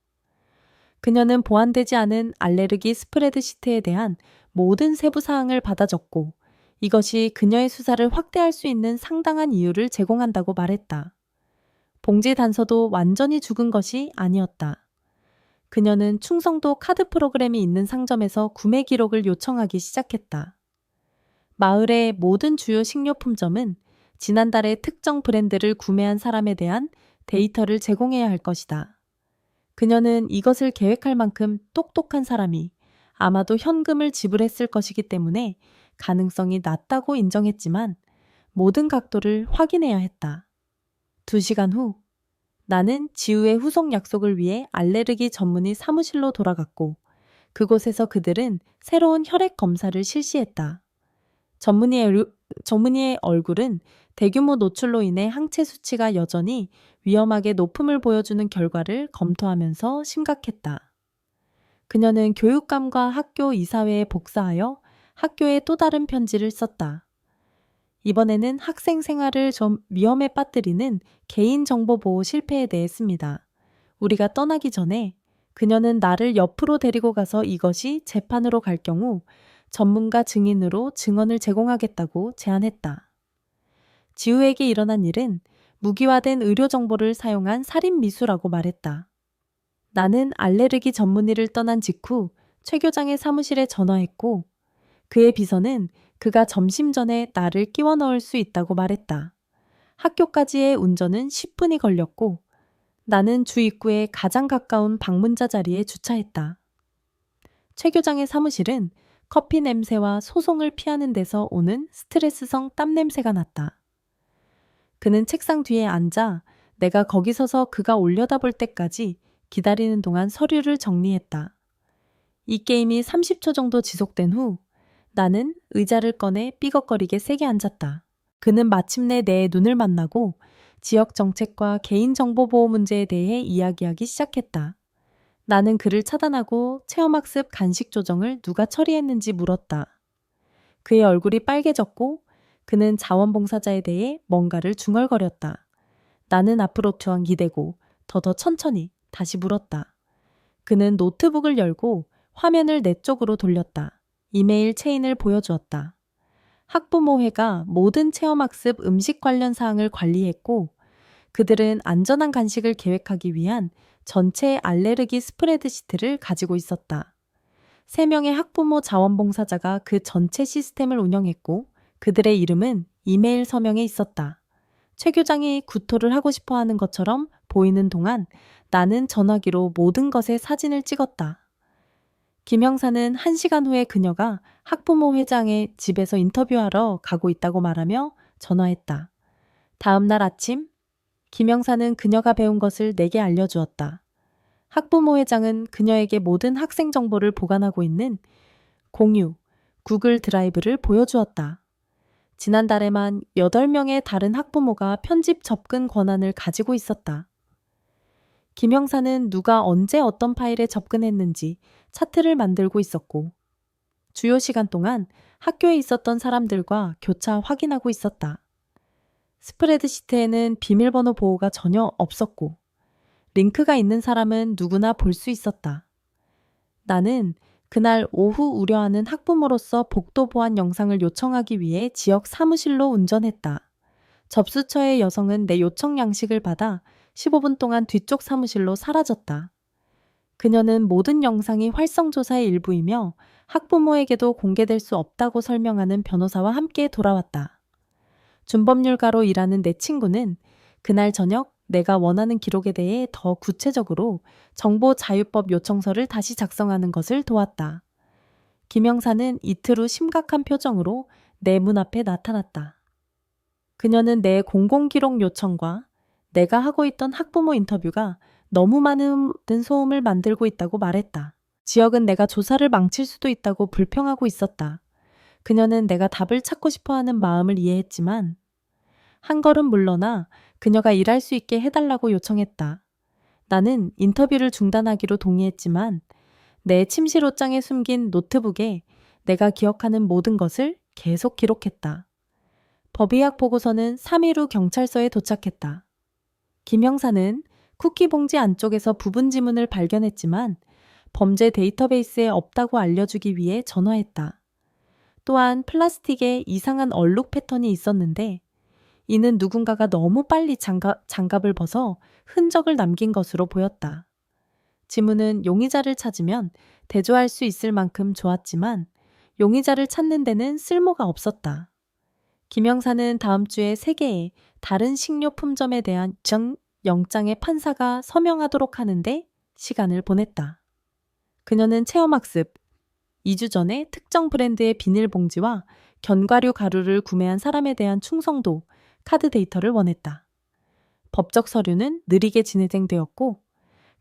그녀는 보완되지 않은 알레르기 스프레드시트에 대한 모든 세부 사항을 받아 적고 이것이 그녀의 수사를 확대할 수 있는 상당한 이유를 제공한다고 말했다. 봉지 단서도 완전히 죽은 것이 아니었다. 그녀는 충성도 카드 프로그램이 있는 상점에서 구매 기록을 요청하기 시작했다. 마을의 모든 주요 식료품점은 지난달에 특정 브랜드를 구매한 사람에 대한 데이터를 제공해야 할 것이다. 그녀는 이것을 계획할 만큼 똑똑한 사람이 아마도 현금을 지불했을 것이기 때문에 가능성이 낮다고 인정했지만 모든 각도를 확인해야 했다. 2시간 후 나는 지우의 후속 약속을 위해 알레르기 전문의 사무실로 돌아갔고 그곳에서 그들은 새로운 혈액 검사를 실시했다. 전문의의 얼굴은 대규모 노출로 인해 항체 수치가 여전히 위험하게 높음을 보여주는 결과를 검토하면서 심각했다. 그녀는 교육감과 학교 이사회에 복사하여 학교에 또 다른 편지를 썼다. 이번에는 학생 생활을 좀 위험에 빠뜨리는 개인정보 보호 실패에 대해 씁니다. 우리가 떠나기 전에 그녀는 나를 옆으로 데리고 가서 이것이 재판으로 갈 경우 전문가 증인으로 증언을 제공하겠다고 제안했다. 지우에게 일어난 일은 무기화된 의료 정보를 사용한 살인 미수라고 말했다. 나는 알레르기 전문의를 떠난 직후 최 교장의 사무실에 전화했고 그의 비서는 그가 점심 전에 나를 끼워 넣을 수 있다고 말했다. 학교까지의 운전은 10분이 걸렸고 나는 주 입구에 가장 가까운 방문자 자리에 주차했다. 최 교장의 사무실은 커피 냄새와 소송을 피하는 데서 오는 스트레스성 땀 냄새가 났다. 그는 책상 뒤에 앉아 내가 거기 서서 그가 올려다볼 때까지 기다리는 동안 서류를 정리했다. 이 게임이 30초 정도 지속된 후 나는 의자를 꺼내 삐걱거리게 세게 앉았다. 그는 마침내 내 눈을 만나고 지역 정책과 개인정보보호 문제에 대해 이야기하기 시작했다. 나는 그를 차단하고 체험학습 간식 조정을 누가 처리했는지 물었다. 그의 얼굴이 빨개졌고 그는 자원봉사자에 대해 뭔가를 중얼거렸다. 나는 앞으로 투항 기대고 더더 천천히 다시 물었다. 그는 노트북을 열고 화면을 내 쪽으로 돌렸다. 이메일 체인을 보여주었다. 학부모회가 모든 체험학습 음식 관련 사항을 관리했고 그들은 안전한 간식을 계획하기 위한 전체 알레르기 스프레드시트를 가지고 있었다. 3명의 학부모 자원봉사자가 그 전체 시스템을 운영했고 그들의 이름은 이메일 서명에 있었다. 최 교장이 구토를 하고 싶어 하는 것처럼 보이는 동안 나는 전화기로 모든 것의 사진을 찍었다. 김 형사는 1시간 후에 그녀가 학부모 회장의 집에서 인터뷰하러 가고 있다고 말하며 전화했다. 다음 날 아침, 김 형사는 그녀가 배운 것을 내게 알려주었다. 학부모 회장은 그녀에게 모든 학생 정보를 보관하고 있는 공유, 구글 드라이브를 보여주었다. 지난달에만 8명의 다른 학부모가 편집 접근 권한을 가지고 있었다. 김 형사는 누가 언제 어떤 파일에 접근했는지 차트를 만들고 있었고 주요 시간 동안 학교에 있었던 사람들과 교차 확인하고 있었다. 스프레드시트에는 비밀번호 보호가 전혀 없었고 링크가 있는 사람은 누구나 볼 수 있었다. 나는 그날 오후 우려하는 학부모로서 복도 보안 영상을 요청하기 위해 지역 사무실로 운전했다. 접수처의 여성은 내 요청 양식을 받아 15분 동안 뒤쪽 사무실로 사라졌다. 그녀는 모든 영상이 활성조사의 일부이며 학부모에게도 공개될 수 없다고 설명하는 변호사와 함께 돌아왔다. 준법률가로 일하는 내 친구는 그날 저녁 내가 원하는 기록에 대해 더 구체적으로 정보자유법 요청서를 다시 작성하는 것을 도왔다. 김 형사는 이틀 후 심각한 표정으로 내 문 앞에 나타났다. 그녀는 내 공공기록 요청과 내가 하고 있던 학부모 인터뷰가 너무 많은 소음을 만들고 있다고 말했다. 지역은 내가 조사를 망칠 수도 있다고 불평하고 있었다. 그녀는 내가 답을 찾고 싶어하는 마음을 이해했지만 한 걸음 물러나 그녀가 일할 수 있게 해달라고 요청했다. 나는 인터뷰를 중단하기로 동의했지만 내 침실 옷장에 숨긴 노트북에 내가 기억하는 모든 것을 계속 기록했다. 법의학 보고서는 3일 후 경찰서에 도착했다. 김 형사는 쿠키 봉지 안쪽에서 부분 지문을 발견했지만 범죄 데이터베이스에 없다고 알려주기 위해 전화했다. 또한 플라스틱에 이상한 얼룩 패턴이 있었는데 이는 누군가가 너무 빨리 장갑을 벗어 흔적을 남긴 것으로 보였다. 지문은 용의자를 찾으면 대조할 수 있을 만큼 좋았지만 용의자를 찾는 데는 쓸모가 없었다. 김 형사는 다음 주에 3개의 다른 식료품점에 대한 영장의 판사가 서명하도록 하는데 시간을 보냈다. 그녀는 체험학습, 2주 전에 특정 브랜드의 비닐봉지와 견과류 가루를 구매한 사람에 대한 충성도, 카드 데이터를 원했다. 법적 서류는 느리게 진행되었고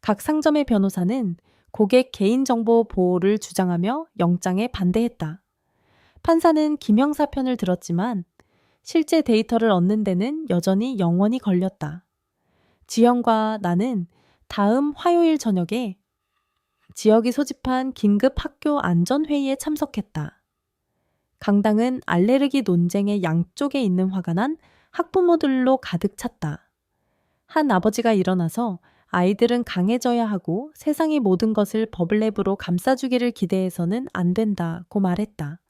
각 상점의 변호사는 고객 개인정보 보호를 주장하며 영장에 반대했다. 판사는 김형사 편을 들었지만 실제 데이터를 얻는 데는 여전히 영원히 걸렸다. 지영과 나는 다음 화요일 저녁에 지역이 소집한 긴급 학교 안전회의에 참석했다. 강당은 알레르기 논쟁의 양쪽에 있는 화가 난 학부모들로 가득 찼다. 한 아버지가 일어나서 아이들은 강해져야 하고 세상의 모든 것을 버블랩으로 감싸주기를 기대해서는 안 된다고 말했다.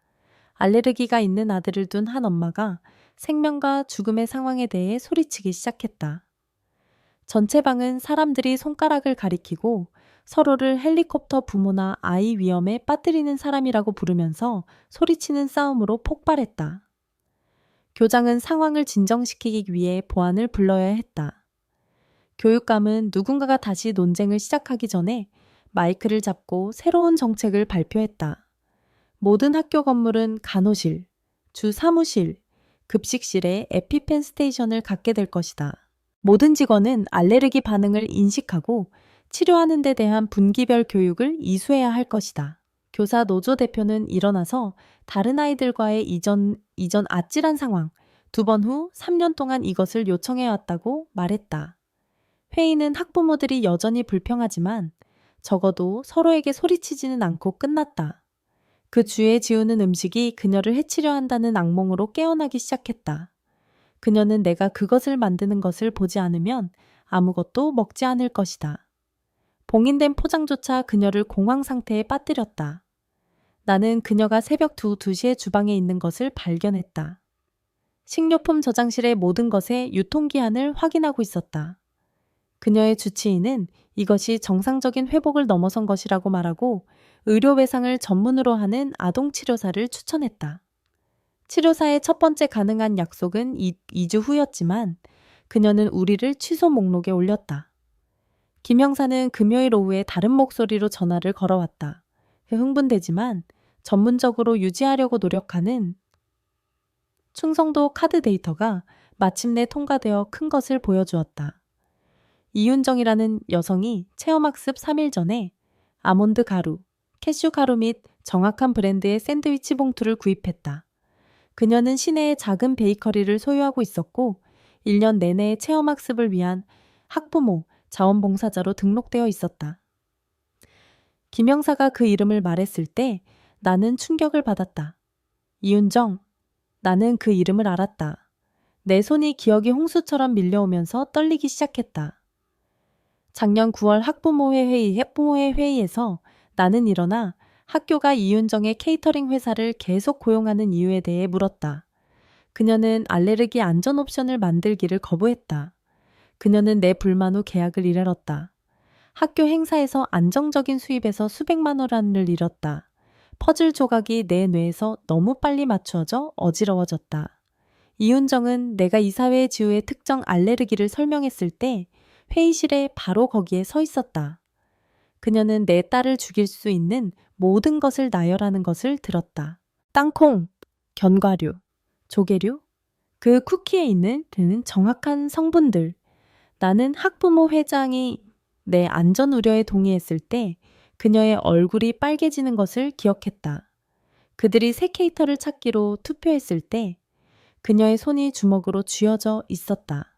알레르기가 있는 아들을 둔 한 엄마가 생명과 죽음의 상황에 대해 소리치기 시작했다. 전체 방은 사람들이 손가락을 가리키고 서로를 헬리콥터 부모나 아이 위험에 빠뜨리는 사람이라고 부르면서 소리치는 싸움으로 폭발했다. 교장은 상황을 진정시키기 위해 보안을 불러야 했다. 교육감은 누군가가 다시 논쟁을 시작하기 전에 마이크를 잡고 새로운 정책을 발표했다. 모든 학교 건물은 간호실, 주 사무실, 급식실에 에피펜 스테이션을 갖게 될 것이다. 모든 직원은 알레르기 반응을 인식하고 치료하는 데 대한 분기별 교육을 이수해야 할 것이다. 교사 노조 대표는 일어나서 다른 아이들과의 이전 아찔한 상황, 2번 후 3년 동안 이것을 요청해왔다고 말했다. 회의는 학부모들이 여전히 불평하지만 적어도 서로에게 소리치지는 않고 끝났다. 그 주에 지우는 음식이 그녀를 해치려 한다는 악몽으로 깨어나기 시작했다. 그녀는 내가 그것을 만드는 것을 보지 않으면 아무것도 먹지 않을 것이다. 봉인된 포장조차 그녀를 공황 상태에 빠뜨렸다. 나는 그녀가 새벽 2시에 주방에 있는 것을 발견했다. 식료품 저장실의 모든 것의 유통기한을 확인하고 있었다. 그녀의 주치의는 이것이 정상적인 회복을 넘어선 것이라고 말하고 의료배상을 전문으로 하는 아동치료사를 추천했다. 치료사의 첫 번째 가능한 약속은 2주 후였지만 그녀는 우리를 취소 목록에 올렸다. 김 형사는 금요일 오후에 다른 목소리로 전화를 걸어왔다. 흥분되지만 전문적으로 유지하려고 노력하는 충성도 카드 데이터가 마침내 통과되어 큰 것을 보여주었다. 이윤정이라는 여성이 체험학습 3일 전에 아몬드 가루, 캐슈 가루 및 정확한 브랜드의 샌드위치 봉투를 구입했다. 그녀는 시내에 작은 베이커리를 소유하고 있었고 1년 내내 체험학습을 위한 학부모, 자원봉사자로 등록되어 있었다. 김 형사가 그 이름을 말했을 때 나는 충격을 받았다. 이윤정, 나는 그 이름을 알았다. 내 손이 기억이 홍수처럼 밀려오면서 떨리기 시작했다. 작년 9월 학부모회 회의에서 나는 일어나 학교가 이윤정의 케이터링 회사를 계속 고용하는 이유에 대해 물었다. 그녀는 알레르기 안전 옵션을 만들기를 거부했다. 그녀는 내 불만 후 계약을 이르렀다. 학교 행사에서 안정적인 수입에서 수백만 원을 잃었다. 퍼즐 조각이 내 뇌에서 너무 빨리 맞추어져 어지러워졌다. 이윤정은 내가 이사회 지우의 특정 알레르기를 설명했을 때 회의실에 바로 거기에 서 있었다. 그녀는 내 딸을 죽일 수 있는 모든 것을 나열하는 것을 들었다. 땅콩, 견과류, 조개류, 그 쿠키에 있는 드는 정확한 성분들. 나는 학부모 회장이 내 안전 우려에 동의했을 때 그녀의 얼굴이 빨개지는 것을 기억했다. 그들이 새 캐릭터를 찾기로 투표했을 때 그녀의 손이 주먹으로 쥐어져 있었다.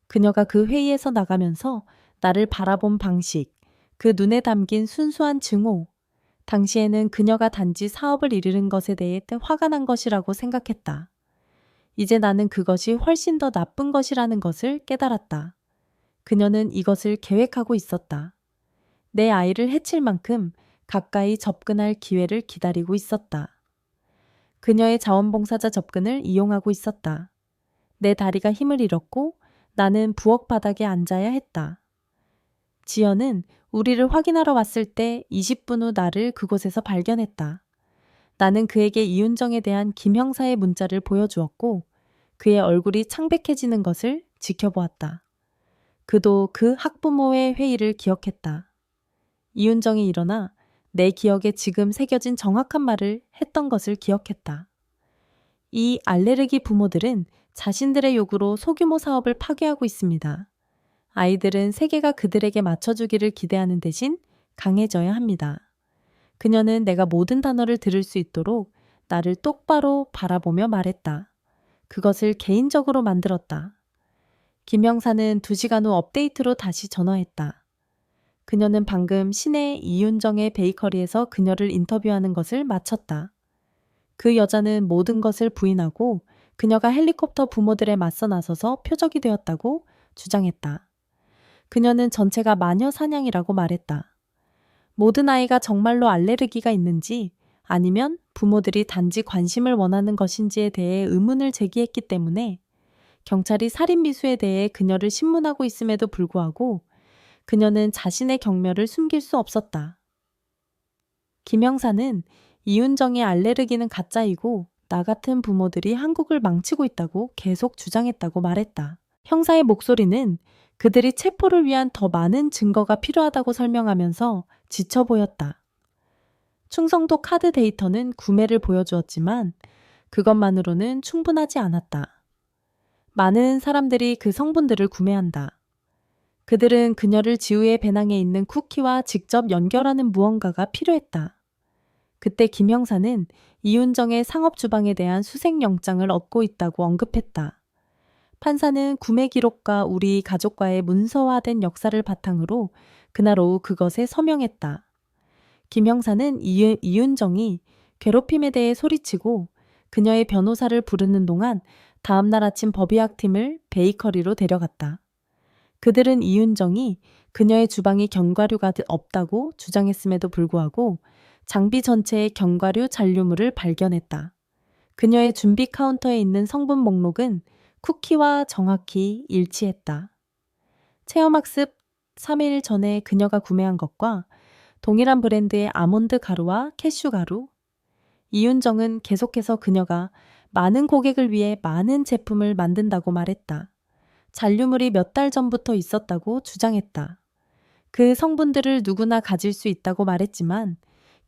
그녀가 그 회의에서 나가면서 나를 바라본 방식, 그 눈에 담긴 순수한 증오, 당시에는 그녀가 단지 사업을 이루는 것에 대해 화가 난 것이라고 생각했다. 이제 나는 그것이 훨씬 더 나쁜 것이라는 것을 깨달았다. 그녀는 이것을 계획하고 있었다. 내 아이를 해칠 만큼 가까이 접근할 기회를 기다리고 있었다. 그녀의 자원봉사자 접근을 이용하고 있었다. 내 다리가 힘을 잃었고 나는 부엌 바닥에 앉아야 했다. 지연은 우리를 확인하러 왔을 때 20분 후 나를 그곳에서 발견했다. 나는 그에게 이윤정에 대한 김 형사의 문자를 보여주었고 그의 얼굴이 창백해지는 것을 지켜보았다. 그도 그 학부모의 회의를 기억했다. 이윤정이 일어나 내 기억에 지금 새겨진 정확한 말을 했던 것을 기억했다. 이 알레르기 부모들은 자신들의 요구로 소규모 사업을 파괴하고 있습니다. 아이들은 세계가 그들에게 맞춰주기를 기대하는 대신 강해져야 합니다. 그녀는 내가 모든 단어를 들을 수 있도록 나를 똑바로 바라보며 말했다. 그것을 개인적으로 만들었다. 김영사는 2시간 후 업데이트로 다시 전화했다. 그녀는 방금 시내 이윤정의 베이커리에서 그녀를 인터뷰하는 것을 마쳤다. 그 여자는 모든 것을 부인하고 그녀가 헬리콥터 부모들에 맞서 나서서 표적이 되었다고 주장했다. 그녀는 전체가 마녀 사냥이라고 말했다. 모든 아이가 정말로 알레르기가 있는지 아니면 부모들이 단지 관심을 원하는 것인지에 대해 의문을 제기했기 때문에 경찰이 살인 미수에 대해 그녀를 신문하고 있음에도 불구하고 그녀는 자신의 경멸을 숨길 수 없었다. 김영사는 이윤정의 알레르기는 가짜이고 나 같은 부모들이 한국을 망치고 있다고 계속 주장했다고 말했다. 형사의 목소리는 그들이 체포를 위한 더 많은 증거가 필요하다고 설명하면서 지쳐 보였다. 충성도 카드 데이터는 구매를 보여주었지만 그것만으로는 충분하지 않았다. 많은 사람들이 그 성분들을 구매한다. 그들은 그녀를 지우의 배낭에 있는 쿠키와 직접 연결하는 무언가가 필요했다. 그때 김 형사는 이윤정의 상업주방에 대한 수색영장을 얻고 있다고 언급했다. 판사는 구매 기록과 우리 가족과의 문서화된 역사를 바탕으로 그날 오후 그것에 서명했다. 김 형사는 이윤정이 괴롭힘에 대해 소리치고 그녀의 변호사를 부르는 동안 다음날 아침 법의학팀을 베이커리로 데려갔다. 그들은 이윤정이 그녀의 주방에 견과류가 없다고 주장했음에도 불구하고 장비 전체에 견과류 잔류물을 발견했다. 그녀의 준비 카운터에 있는 성분 목록은 쿠키와 정확히 일치했다. 체험학습 3일 전에 그녀가 구매한 것과 동일한 브랜드의 아몬드 가루와 캐슈 가루. 이윤정은 계속해서 그녀가 많은 고객을 위해 많은 제품을 만든다고 말했다. 잔류물이 몇 달 전부터 있었다고 주장했다. 그 성분들을 누구나 가질 수 있다고 말했지만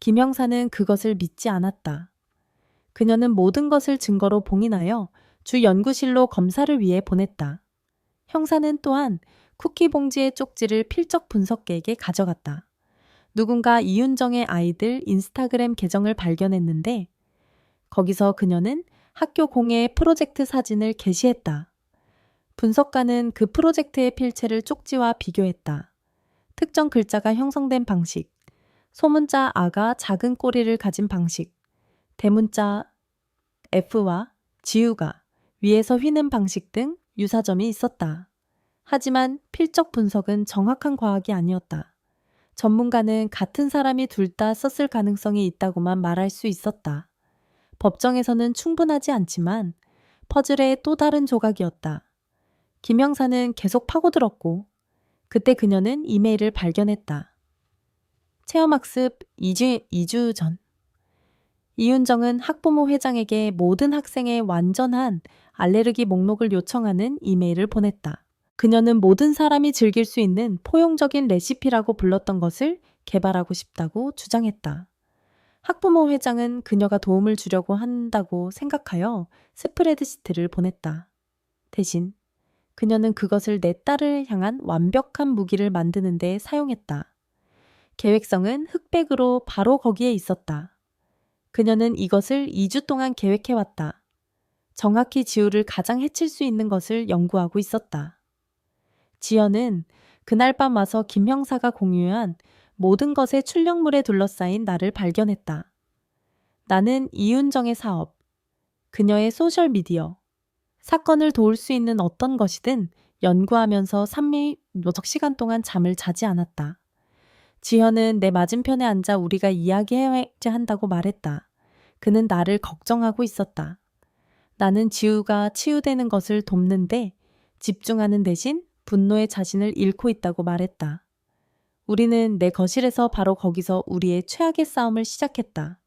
김 형사는 그것을 믿지 않았다. 그녀는 모든 것을 증거로 봉인하여 주 연구실로 검사를 위해 보냈다. 형사는 또한 쿠키 봉지의 쪽지를 필적 분석계에게 가져갔다. 누군가 이윤정의 아이들 인스타그램 계정을 발견했는데 거기서 그녀는 학교 공예 프로젝트 사진을 게시했다. 분석가는 그 프로젝트의 필체를 쪽지와 비교했다. 특정 글자가 형성된 방식, 소문자 아가 작은 꼬리를 가진 방식, 대문자 F와 지우가 위에서 휘는 방식 등 유사점이 있었다. 하지만 필적 분석은 정확한 과학이 아니었다. 전문가는 같은 사람이 둘 다 썼을 가능성이 있다고만 말할 수 있었다. 법정에서는 충분하지 않지만 퍼즐의 또 다른 조각이었다. 김 형사는 계속 파고들었고 그때 그녀는 이메일을 발견했다. 체험학습 2주 전. 이윤정은 학부모 회장에게 모든 학생의 완전한 알레르기 목록을 요청하는 이메일을 보냈다. 그녀는 모든 사람이 즐길 수 있는 포용적인 레시피라고 불렀던 것을 개발하고 싶다고 주장했다. 학부모 회장은 그녀가 도움을 주려고 한다고 생각하여 스프레드시트를 보냈다. 대신 그녀는 그것을 내 딸을 향한 완벽한 무기를 만드는 데 사용했다. 계획성은 흑백으로 바로 거기에 있었다. 그녀는 이것을 2주 동안 계획해왔다. 정확히 지우를 가장 해칠 수 있는 것을 연구하고 있었다. 지연은 그날 밤 와서 김 형사가 공유한 모든 것의 출력물에 둘러싸인 나를 발견했다. 나는 이윤정의 사업, 그녀의 소셜미디어, 사건을 도울 수 있는 어떤 것이든 연구하면서 몇억 시간 동안 잠을 자지 않았다. 지현은 내 맞은편에 앉아 우리가 이야기해야 한다고 말했다. 그는 나를 걱정하고 있었다. 나는 지우가 치유되는 것을 돕는데 집중하는 대신 분노의 자신을 잃고 있다고 말했다. 우리는 내 거실에서 바로 거기서 우리의 최악의 싸움을 시작했다.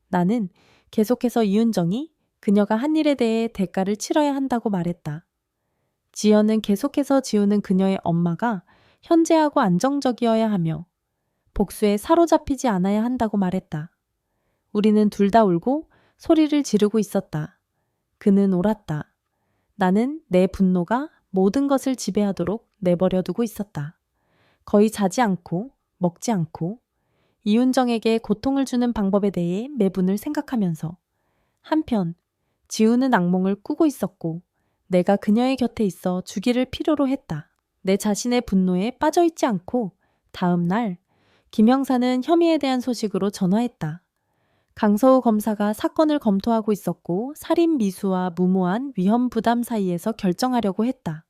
나는 계속해서 이윤정이 그녀가 한 일에 대해 대가를 치러야 한다고 말했다. 지연은 계속해서 지우는 그녀의 엄마가 현재하고 안정적이어야 하며 복수에 사로잡히지 않아야 한다고 말했다. 우리는 둘 다 울고 소리를 지르고 있었다. 그는 옳았다. 나는 내 분노가 모든 것을 지배하도록 내버려 두고 있었다. 거의 자지 않고 먹지 않고 이윤정에게 고통을 주는 방법에 대해 매분을 생각하면서 한편 지우는 악몽을 꾸고 있었고 내가 그녀의 곁에 있어 주기를 필요로 했다. 내 자신의 분노에 빠져있지 않고 다음 날 김 형사는 혐의에 대한 소식으로 전화했다. 강서우 검사가 사건을 검토하고 있었고 살인 미수와 무모한 위험 부담 사이에서 결정하려고 했다.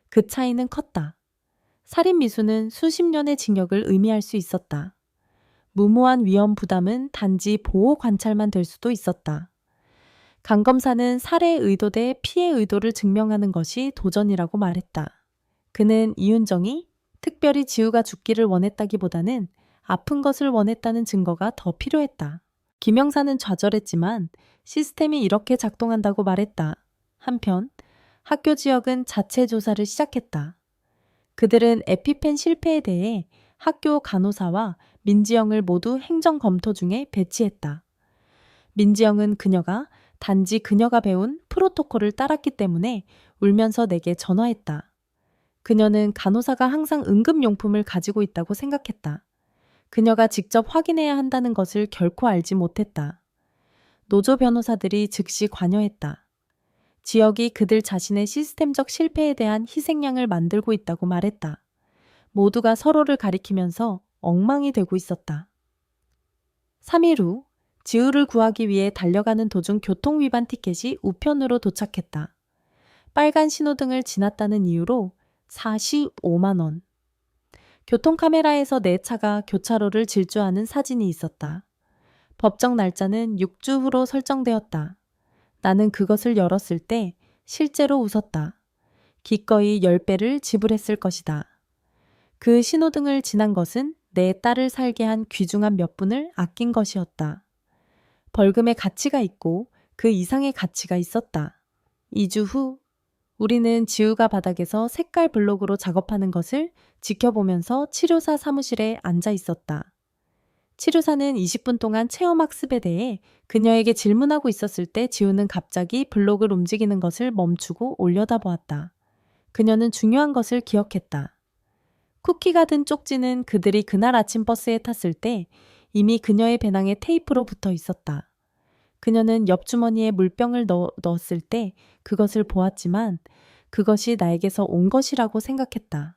그 차이는 컸다. 살인 미수는 수십 년의 징역을 의미할 수 있었다. 무모한 위험 부담은 단지 보호 관찰만 될 수도 있었다. 강 검사는 살해 의도 대 피해 의도를 증명하는 것이 도전이라고 말했다. 그는 이윤정이 특별히 지우가 죽기를 원했다기보다는 아픈 것을 원했다는 증거가 더 필요했다. 김 형사는 좌절했지만 시스템이 이렇게 작동한다고 말했다. 한편 학교 지역은 자체 조사를 시작했다. 그들은 에피펜 실패에 대해 학교 간호사와 민지영을 모두 행정 검토 중에 배치했다. 민지영은 그녀가 단지 그녀가 배운 프로토콜을 따랐기 때문에 울면서 내게 전화했다. 그녀는 간호사가 항상 응급용품을 가지고 있다고 생각했다. 그녀가 직접 확인해야 한다는 것을 결코 알지 못했다. 노조 변호사들이 즉시 관여했다. 지역이 그들 자신의 시스템적 실패에 대한 희생양을 만들고 있다고 말했다. 모두가 서로를 가리키면서 엉망이 되고 있었다. 3일 후 지우를 구하기 위해 달려가는 도중 교통위반 티켓이 우편으로 도착했다. 빨간 신호등을 지났다는 이유로 45만 원. 교통카메라에서 내 차가 교차로를 질주하는 사진이 있었다. 법정 날짜는 6주 후로 설정되었다. 나는 그것을 열었을 때 실제로 웃었다. 기꺼이 10배를 지불했을 것이다. 그 신호등을 지난 것은 내 딸을 살게 한 귀중한 몇 분을 아낀 것이었다. 벌금의 가치가 있고 그 이상의 가치가 있었다. 2주 후 우리는 지우가 바닥에서 색깔 블록으로 작업하는 것을 지켜보면서 치료사 사무실에 앉아 있었다. 치료사는 20분 동안 체험학습에 대해 그녀에게 질문하고 있었을 때 지우는 갑자기 블록을 움직이는 것을 멈추고 올려다보았다. 그녀는 중요한 것을 기억했다. 쿠키가 든 쪽지는 그들이 그날 아침 버스에 탔을 때 이미 그녀의 배낭에 테이프로 붙어 있었다. 그녀는 옆주머니에 물병을 넣었을 때 그것을 보았지만 그것이 나에게서 온 것이라고 생각했다.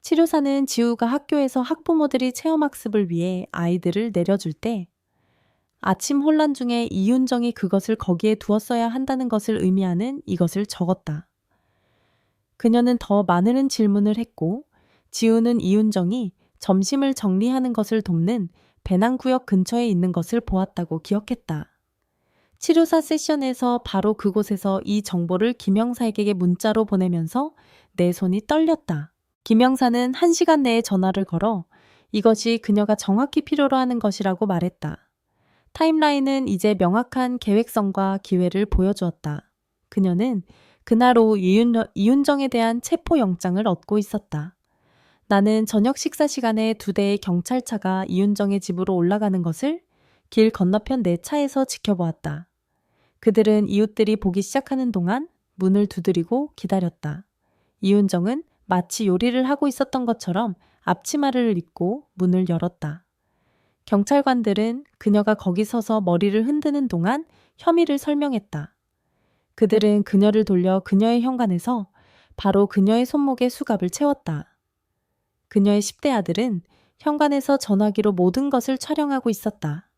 치료사는 지우가 학교에서 학부모들이 체험학습을 위해 아이들을 내려줄 때 아침 혼란 중에 이윤정이 그것을 거기에 두었어야 한다는 것을 의미하는 이것을 적었다. 그녀는 더 많은 질문을 했고 지우는 이윤정이 점심을 정리하는 것을 돕는 배낭구역 근처에 있는 것을 보았다고 기억했다. 치료사 세션에서 바로 그곳에서 이 정보를 김 형사에게 문자로 보내면서 내 손이 떨렸다. 김 형사는 1시간 내에 전화를 걸어 이것이 그녀가 정확히 필요로 하는 것이라고 말했다. 타임라인은 이제 명확한 계획성과 기회를 보여주었다. 그녀는 그날 오후 이윤정에 대한 체포영장을 얻고 있었다. 나는 저녁 식사 시간에 2대의 경찰차가 이윤정의 집으로 올라가는 것을 길 건너편 내 차에서 지켜보았다. 그들은 이웃들이 보기 시작하는 동안 문을 두드리고 기다렸다. 이윤정은 마치 요리를 하고 있었던 것처럼 앞치마를 입고 문을 열었다. 경찰관들은 그녀가 거기 서서 머리를 흔드는 동안 혐의를 설명했다. 그들은 그녀를 돌려 그녀의 현관에서 바로 그녀의 손목에 수갑을 채웠다. 그녀의 10대 아들은 현관에서 전화기로 모든 것을 촬영하고 있었다.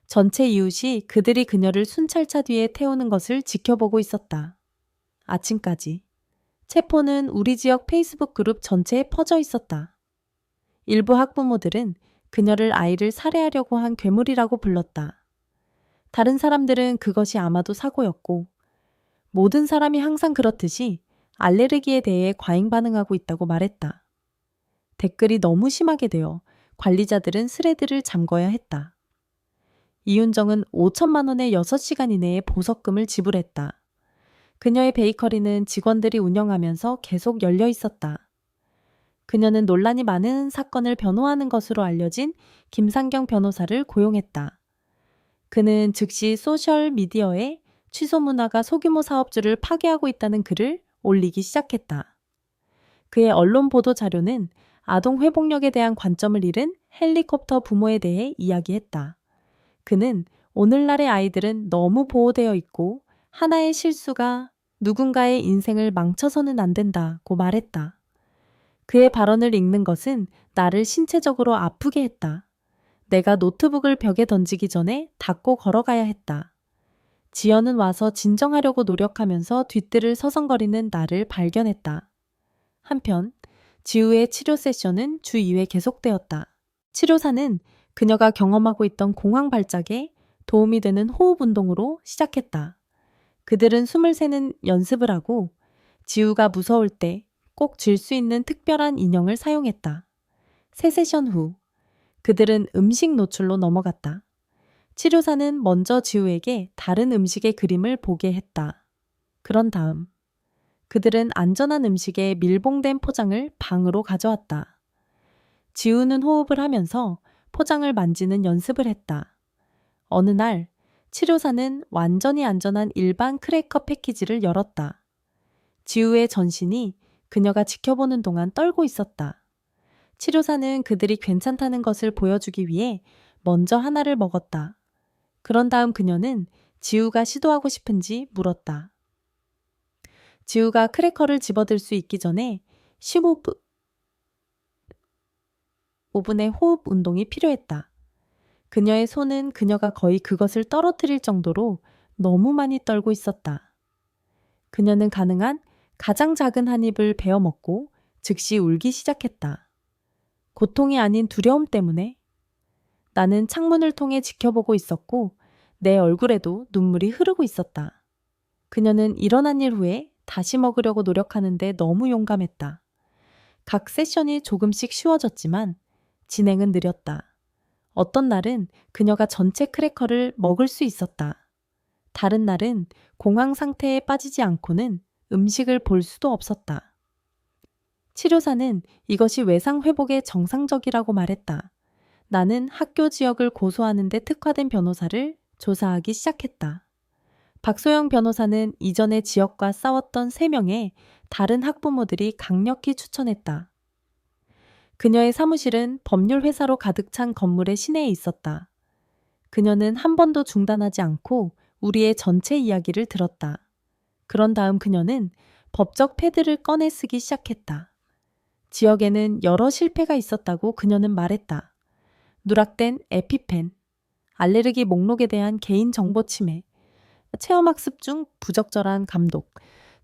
전체 이웃이 그들이 그녀를 순찰차 뒤에 태우는 것을 지켜보고 있었다. 아침까지. 체포는 우리 지역 페이스북 그룹 전체에 퍼져 있었다. 일부 학부모들은 그녀를 아이를 살해하려고 한 괴물이라고 불렀다. 다른 사람들은 그것이 아마도 사고였고 모든 사람이 항상 그렇듯이 알레르기에 대해 과잉 반응하고 있다고 말했다. 댓글이 너무 심하게 되어 관리자들은 스레드를 잠궈야 했다. 이윤정은 5천만 원의 6시간 이내에 보석금을 지불했다. 그녀의 베이커리는 직원들이 운영하면서 계속 열려 있었다. 그녀는 논란이 많은 사건을 변호하는 것으로 알려진 김상경 변호사를 고용했다. 그는 즉시 소셜미디어에 취소 문화가 소규모 사업주를 파괴하고 있다는 글을 올리기 시작했다. 그의 언론 보도 자료는 아동 회복력에 대한 관점을 잃은 헬리콥터 부모에 대해 이야기했다. 그는 오늘날의 아이들은 너무 보호되어 있고 하나의 실수가 누군가의 인생을 망쳐서는 안 된다고 말했다. 그의 발언을 읽는 것은 나를 신체적으로 아프게 했다. 내가 노트북을 벽에 던지기 전에 닫고 걸어가야 했다. 지연은 와서 진정하려고 노력하면서 뒤뜰을 서성거리는 나를 발견했다. 한편 지우의 치료 세션은 주 2회 계속되었다. 치료사는 그녀가 경험하고 있던 공황 발작에 도움이 되는 호흡 운동으로 시작했다. 그들은 숨을 새는 연습을 하고 지우가 무서울 때 꼭 쥘 수 있는 특별한 인형을 사용했다. 세 세션 후 그들은 음식 노출로 넘어갔다. 치료사는 먼저 지우에게 다른 음식의 그림을 보게 했다. 그런 다음 그들은 안전한 음식의 밀봉된 포장을 방으로 가져왔다. 지우는 호흡을 하면서 포장을 만지는 연습을 했다. 어느 날 치료사는 완전히 안전한 일반 크래커 패키지를 열었다. 지우의 전신이 그녀가 지켜보는 동안 떨고 있었다. 치료사는 그들이 괜찮다는 것을 보여주기 위해 먼저 하나를 먹었다. 그런 다음 그녀는 지우가 시도하고 싶은지 물었다. 지우가 크래커를 집어들 수 있기 전에 15분의 호흡 운동이 필요했다. 그녀의 손은 그녀가 거의 그것을 떨어뜨릴 정도로 너무 많이 떨고 있었다. 그녀는 가능한 가장 작은 한 입을 베어 먹고 즉시 울기 시작했다. 고통이 아닌 두려움 때문에. 나는 창문을 통해 지켜보고 있었고 내 얼굴에도 눈물이 흐르고 있었다. 그녀는 일어난 일 후에 다시 먹으려고 노력하는데 너무 용감했다. 각 세션이 조금씩 쉬워졌지만 진행은 느렸다. 어떤 날은 그녀가 전체 크래커를 먹을 수 있었다. 다른 날은 공황 상태에 빠지지 않고는 음식을 볼 수도 없었다. 치료사는 이것이 외상 회복에 정상적이라고 말했다. 나는 학교 지역을 고소하는 데 특화된 변호사를 조사하기 시작했다. 박소영 변호사는 이전에 지역과 싸웠던 3명의 다른 학부모들이 강력히 추천했다. 그녀의 사무실은 법률 회사로 가득 찬 건물의 시내에 있었다. 그녀는 한 번도 중단하지 않고 우리의 전체 이야기를 들었다. 그런 다음 그녀는 법적 패드를 꺼내 쓰기 시작했다. 지역에는 여러 실패가 있었다고 그녀는 말했다. 누락된 에피펜, 알레르기 목록에 대한 개인정보 침해, 체험학습 중 부적절한 감독,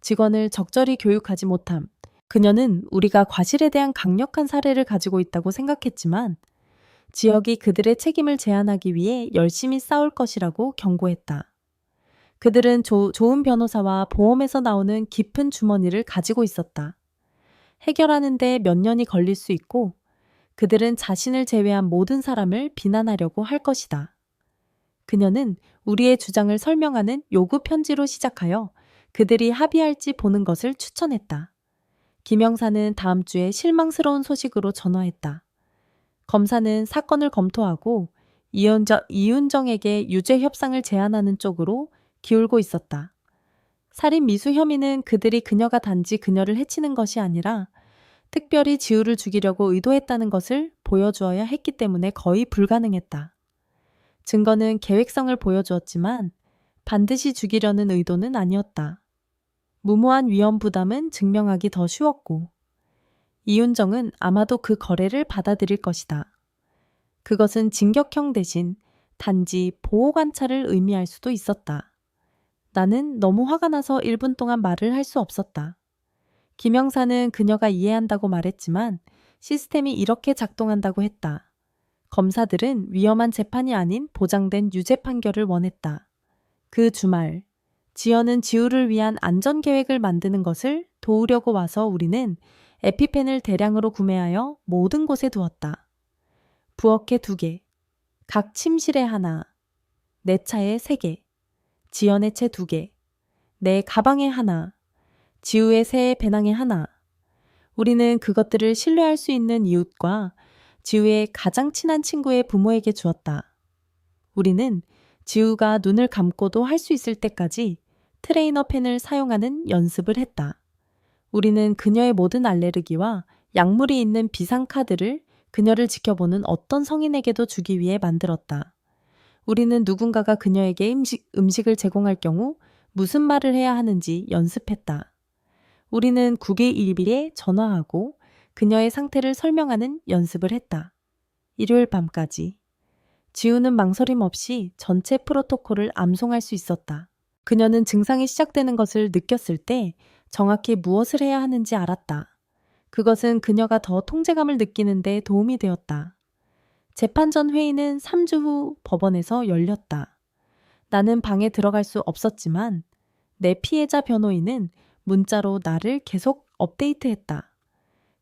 직원을 적절히 교육하지 못함. 그녀는 우리가 과실에 대한 강력한 사례를 가지고 있다고 생각했지만 지역이 그들의 책임을 제한하기 위해 열심히 싸울 것이라고 경고했다. 그들은 좋은 변호사와 보험에서 나오는 깊은 주머니를 가지고 있었다. 해결하는 데 몇 년이 걸릴 수 있고 그들은 자신을 제외한 모든 사람을 비난하려고 할 것이다. 그녀는 우리의 주장을 설명하는 요구 편지로 시작하여 그들이 합의할지 보는 것을 추천했다. 김영사는 다음 주에 실망스러운 소식으로 전화했다. 검사는 사건을 검토하고 이윤정에게 유죄 협상을 제안하는 쪽으로 기울고 있었다. 살인 미수 혐의는 그들이 그녀가 단지 그녀를 해치는 것이 아니라 특별히 지우를 죽이려고 의도했다는 것을 보여주어야 했기 때문에 거의 불가능했다. 증거는 계획성을 보여주었지만 반드시 죽이려는 의도는 아니었다. 무모한 위험 부담은 증명하기 더 쉬웠고 이윤정은 아마도 그 거래를 받아들일 것이다. 그것은 징격형 대신 단지 보호 관찰을 의미할 수도 있었다. 나는 너무 화가 나서 1분 동안 말을 할 수 없었다. 김영사는 그녀가 이해한다고 말했지만 시스템이 이렇게 작동한다고 했다. 검사들은 위험한 재판이 아닌 보장된 유죄 판결을 원했다. 그 주말, 지연은 지우를 위한 안전계획을 만드는 것을 도우려고 와서 우리는 에피펜을 대량으로 구매하여 모든 곳에 두었다. 부엌에 2개, 각 침실에 하나, 내 차에 3개, 지연의 채 2개, 내 가방에 하나, 지우의 새 배낭에 하나. 우리는 그것들을 신뢰할 수 있는 이웃과 지우의 가장 친한 친구의 부모에게 주었다. 우리는 지우가 눈을 감고도 할 수 있을 때까지 트레이너 펜을 사용하는 연습을 했다. 우리는 그녀의 모든 알레르기와 약물이 있는 비상카드를 그녀를 지켜보는 어떤 성인에게도 주기 위해 만들었다. 우리는 누군가가 그녀에게 음식을 제공할 경우 무슨 말을 해야 하는지 연습했다. 우리는 911에 전화하고 그녀의 상태를 설명하는 연습을 했다. 일요일 밤까지. 지우는 망설임 없이 전체 프로토콜을 암송할 수 있었다. 그녀는 증상이 시작되는 것을 느꼈을 때 정확히 무엇을 해야 하는지 알았다. 그것은 그녀가 더 통제감을 느끼는 데 도움이 되었다. 재판 전 회의는 3주 후 법원에서 열렸다. 나는 방에 들어갈 수 없었지만 내 피해자 변호인은 문자로 나를 계속 업데이트했다.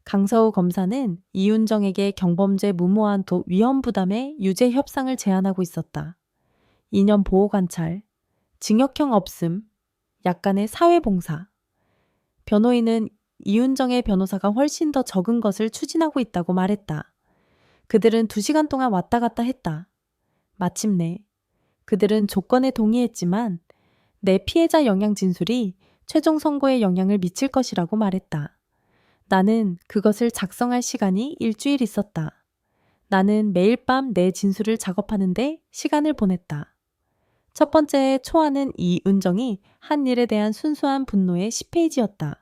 강서우 검사는 이윤정에게 경범죄 무모한 위험 부담의 유죄 협상을 제안하고 있었다. 2년 보호 관찰, 징역형 없음, 약간의 사회봉사. 변호인은 이윤정의 변호사가 훨씬 더 적은 것을 추진하고 있다고 말했다. 그들은 2시간 동안 왔다 갔다 했다. 마침내 그들은 조건에 동의했지만 내 피해자 영향 진술이 최종 선고에 영향을 미칠 것이라고 말했다. 나는 그것을 작성할 시간이 일주일 있었다. 나는 매일 밤 내 진술을 작업하는데 시간을 보냈다. 첫 번째 초안은 이은정이 한 일에 대한 순수한 분노의 10페이지였다.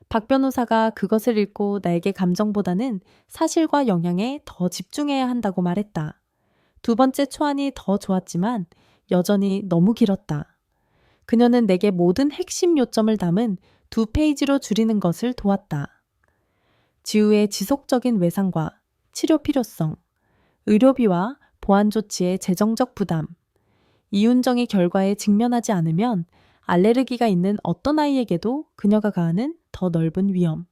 박 변호사가 그것을 읽고 나에게 감정보다는 사실과 영향에 더 집중해야 한다고 말했다. 두 번째 초안이 더 좋았지만 여전히 너무 길었다. 그녀는 내게 모든 핵심 요점을 담은 2페이지로 줄이는 것을 도왔다. 지우의 지속적인 외상과 치료 필요성, 의료비와 보안 조치의 재정적 부담, 이윤정이 결과에 직면하지 않으면 알레르기가 있는 어떤 아이에게도 그녀가 가하는 더 넓은 위험,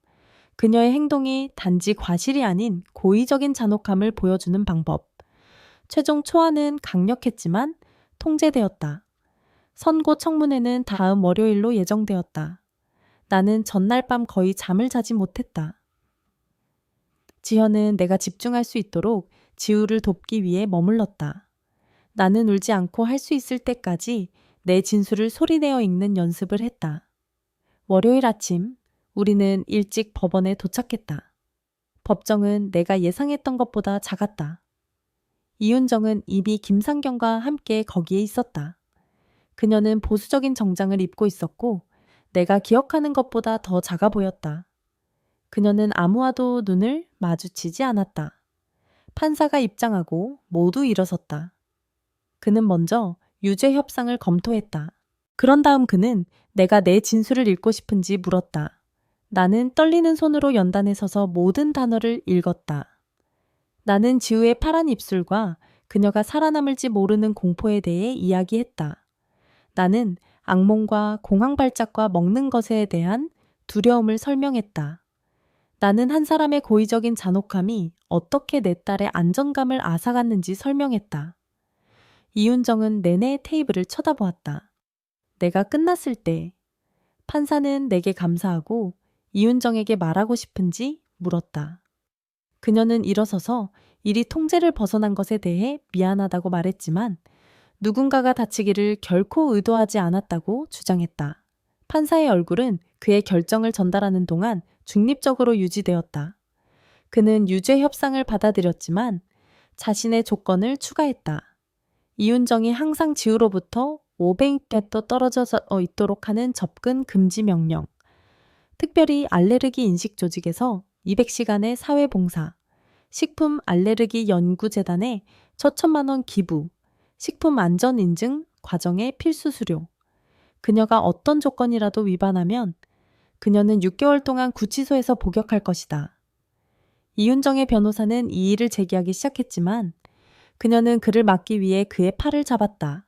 그녀의 행동이 단지 과실이 아닌 고의적인 잔혹함을 보여주는 방법. 최종 초안은 강력했지만 통제되었다. 선고 청문회는 다음 월요일로 예정되었다. 나는 전날 밤 거의 잠을 자지 못했다. 지현은 내가 집중할 수 있도록 지우를 돕기 위해 머물렀다. 나는 울지 않고 할 수 있을 때까지 내 진술을 소리내어 읽는 연습을 했다. 월요일 아침, 우리는 일찍 법원에 도착했다. 법정은 내가 예상했던 것보다 작았다. 이윤정은 이비 김상경과 함께 거기에 있었다. 그녀는 보수적인 정장을 입고 있었고 내가 기억하는 것보다 더 작아 보였다. 그녀는 아무와도 눈을 마주치지 않았다. 판사가 입장하고 모두 일어섰다. 그는 먼저 유죄 협상을 검토했다. 그런 다음 그는 내가 내 진술을 읽고 싶은지 물었다. 나는 떨리는 손으로 연단에 서서 모든 단어를 읽었다. 나는 지우의 파란 입술과 그녀가 살아남을지 모르는 공포에 대해 이야기했다. 나는 악몽과 공황 발작과 먹는 것에 대한 두려움을 설명했다. 나는 한 사람의 고의적인 잔혹함이 어떻게 내 딸의 안정감을 앗아갔는지 설명했다. 이윤정은 내내 테이블을 쳐다보았다. 내가 끝났을 때 판사는 내게 감사하고 이윤정에게 말하고 싶은지 물었다. 그녀는 일어서서 일이 통제를 벗어난 것에 대해 미안하다고 말했지만 누군가가 다치기를 결코 의도하지 않았다고 주장했다. 판사의 얼굴은 그의 결정을 전달하는 동안 중립적으로 유지되었다. 그는 유죄 협상을 받아들였지만 자신의 조건을 추가했다. 이윤정이 항상 지우로부터 500m 떨어져 있도록 하는 접근 금지 명령, 특별히 알레르기 인식 조직에서 200시간의 사회봉사, 식품 알레르기 연구재단에 처천만 원 기부, 식품 안전 인증 과정의 필수 수료. 그녀가 어떤 조건이라도 위반하면 그녀는 6개월 동안 구치소에서 복역할 것이다. 이윤정의 변호사는 이 일을 제기하기 시작했지만 그녀는 그를 막기 위해 그의 팔을 잡았다.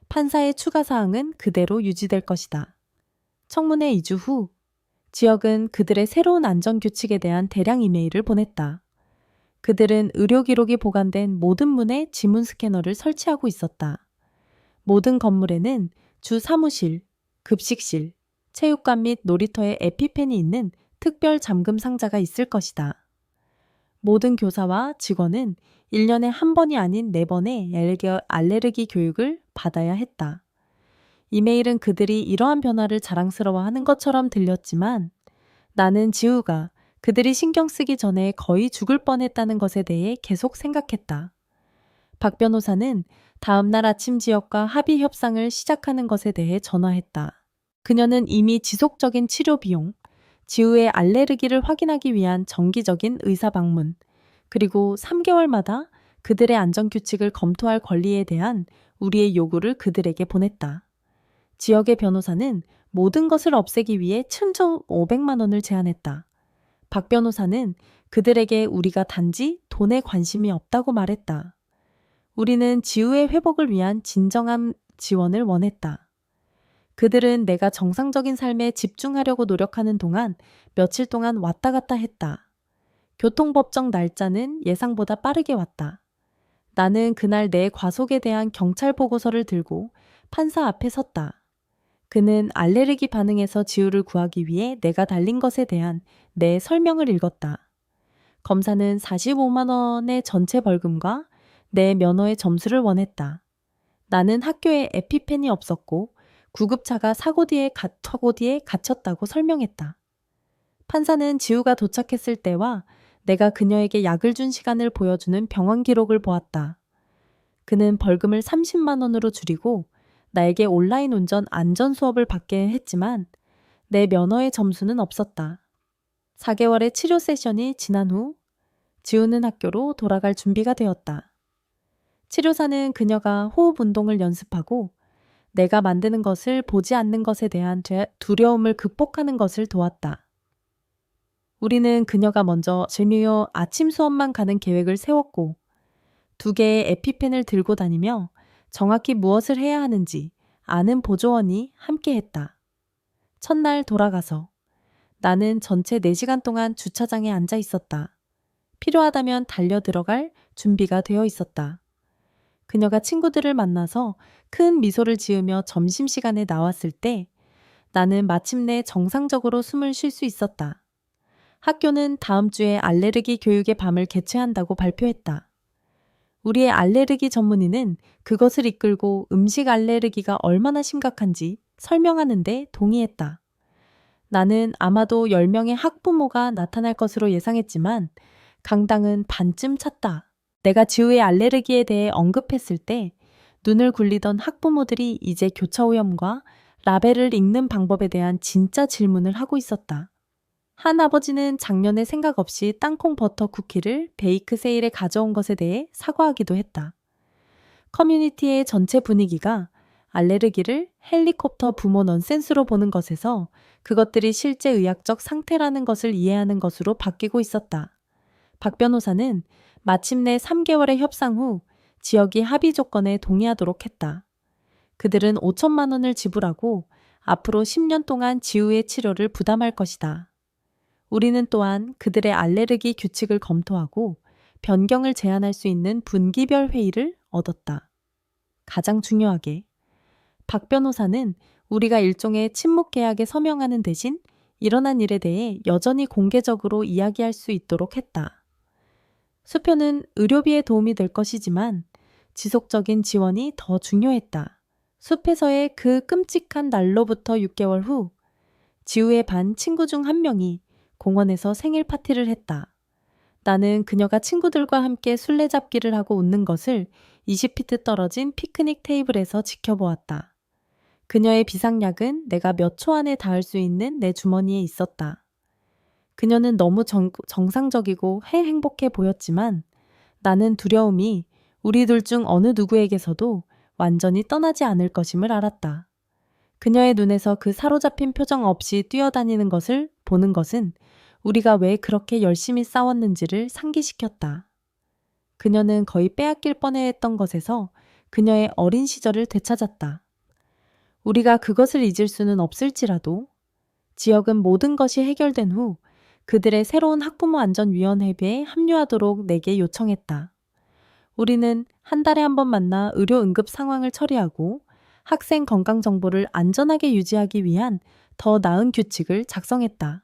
판사의 추가 사항은 그대로 유지될 것이다. 청문회 2주 후 지역은 그들의 새로운 안전규칙에 대한 대량 이메일을 보냈다. 그들은 의료 기록이 보관된 모든 문에 지문 스캐너를 설치하고 있었다. 모든 건물에는 주 사무실, 급식실, 체육관 및 놀이터에 에피펜이 있는 특별 잠금 상자가 있을 것이다. 모든 교사와 직원은 1년에 한 번이 아닌 4번의 알레르기 교육을 받아야 했다. 이메일은 그들이 이러한 변화를 자랑스러워하는 것처럼 들렸지만 나는 지우가 그들이 신경 쓰기 전에 거의 죽을 뻔했다는 것에 대해 계속 생각했다. 박 변호사는 다음 날 아침 지역과 합의 협상을 시작하는 것에 대해 전화했다. 그녀는 이미 지속적인 치료 비용, 지우의 알레르기를 확인하기 위한 정기적인 의사 방문, 그리고 3개월마다 그들의 안전규칙을 검토할 권리에 대한 우리의 요구를 그들에게 보냈다. 지역의 변호사는 모든 것을 없애기 위해 1,500만 원을 제안했다. 박 변호사는 그들에게 우리가 단지 돈에 관심이 없다고 말했다. 우리는 지우의 회복을 위한 진정한 지원을 원했다. 그들은 내가 정상적인 삶에 집중하려고 노력하는 동안 며칠 동안 왔다 갔다 했다. 교통법정 날짜는 예상보다 빠르게 왔다. 나는 그날 내 과속에 대한 경찰 보고서를 들고 판사 앞에 섰다. 그는 알레르기 반응에서 지우를 구하기 위해 내가 달린 것에 대한 내 설명을 읽었다. 검사는 45만 원의 전체 벌금과 내 면허의 점수를 원했다. 나는 학교에 에피펜이 없었고 구급차가 사고 뒤에 갇혔다고 설명했다. 판사는 지우가 도착했을 때와 내가 그녀에게 약을 준 시간을 보여주는 병원 기록을 보았다. 그는 벌금을 30만 원으로 줄이고 나에게 온라인 운전 안전 수업을 받게 했지만 내 면허의 점수는 없었다. 4개월의 치료 세션이 지난 후 지우는 학교로 돌아갈 준비가 되었다. 치료사는 그녀가 호흡 운동을 연습하고 내가 만드는 것을 보지 않는 것에 대한 두려움을 극복하는 것을 도왔다. 우리는 그녀가 먼저 제뉴어 아침 수업만 가는 계획을 세웠고 2개의 에피펜을 들고 다니며 정확히 무엇을 해야 하는지 아는 보조원이 함께했다. 첫날 돌아가서 나는 전체 4시간 동안 주차장에 앉아 있었다. 필요하다면 달려 들어갈 준비가 되어 있었다. 그녀가 친구들을 만나서 큰 미소를 지으며 점심시간에 나왔을 때 나는 마침내 정상적으로 숨을 쉴 수 있었다. 학교는 다음 주에 알레르기 교육의 밤을 개최한다고 발표했다. 우리의 알레르기 전문의는 그것을 이끌고 음식 알레르기가 얼마나 심각한지 설명하는 데 동의했다. 나는 아마도 10명의 학부모가 나타날 것으로 예상했지만 강당은 반쯤 찼다. 내가 지우의 알레르기에 대해 언급했을 때 눈을 굴리던 학부모들이 이제 교차 오염과 라벨을 읽는 방법에 대한 진짜 질문을 하고 있었다. 한 아버지는 작년에 생각 없이 땅콩 버터 쿠키를 베이크 세일에 가져온 것에 대해 사과하기도 했다. 커뮤니티의 전체 분위기가 알레르기를 헬리콥터 부모 넌센스로 보는 것에서 그것들이 실제 의학적 상태라는 것을 이해하는 것으로 바뀌고 있었다. 박 변호사는 마침내 3개월의 협상 후 지역이 합의 조건에 동의하도록 했다. 그들은 5천만 원을 지불하고 앞으로 10년 동안 지우의 치료를 부담할 것이다. 우리는 또한 그들의 알레르기 규칙을 검토하고 변경을 제안할 수 있는 분기별 회의를 얻었다. 가장 중요하게 박 변호사는 우리가 일종의 침묵 계약에 서명하는 대신 일어난 일에 대해 여전히 공개적으로 이야기할 수 있도록 했다. 수표는 의료비에 도움이 될 것이지만 지속적인 지원이 더 중요했다. 숲에서의 그 끔찍한 날로부터 6개월 후 지우의 반 친구 중 한 명이 공원에서 생일 파티를 했다. 나는 그녀가 친구들과 함께 술래잡기를 하고 웃는 것을 20피트 떨어진 피크닉 테이블에서 지켜보았다. 그녀의 비상약은 내가 몇 초 안에 닿을 수 있는 내 주머니에 있었다. 그녀는 너무 정상적이고 행복해 보였지만 나는 두려움이 우리 둘 중 어느 누구에게서도 완전히 떠나지 않을 것임을 알았다. 그녀의 눈에서 그 사로잡힌 표정 없이 뛰어다니는 것을 보는 것은 우리가 왜 그렇게 열심히 싸웠는지를 상기시켰다. 그녀는 거의 빼앗길 뻔했던 것에서 그녀의 어린 시절을 되찾았다. 우리가 그것을 잊을 수는 없을지라도 지역은 모든 것이 해결된 후 그들의 새로운 학부모 안전위원회에 합류하도록 내게 요청했다. 우리는 한 달에 한 번 만나 의료 응급 상황을 처리하고 학생 건강 정보를 안전하게 유지하기 위한 더 나은 규칙을 작성했다.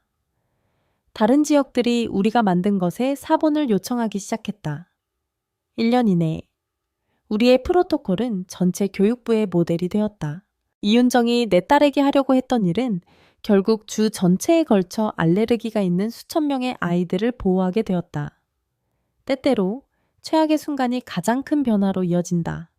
다른 지역들이 우리가 만든 것에 사본을 요청하기 시작했다. 1년 이내 우리의 프로토콜은 전체 교육부의 모델이 되었다. 이윤정이 내 딸에게 하려고 했던 일은 결국 주 전체에 걸쳐 알레르기가 있는 수천 명의 아이들을 보호하게 되었다. 때때로 최악의 순간이 가장 큰 변화로 이어진다.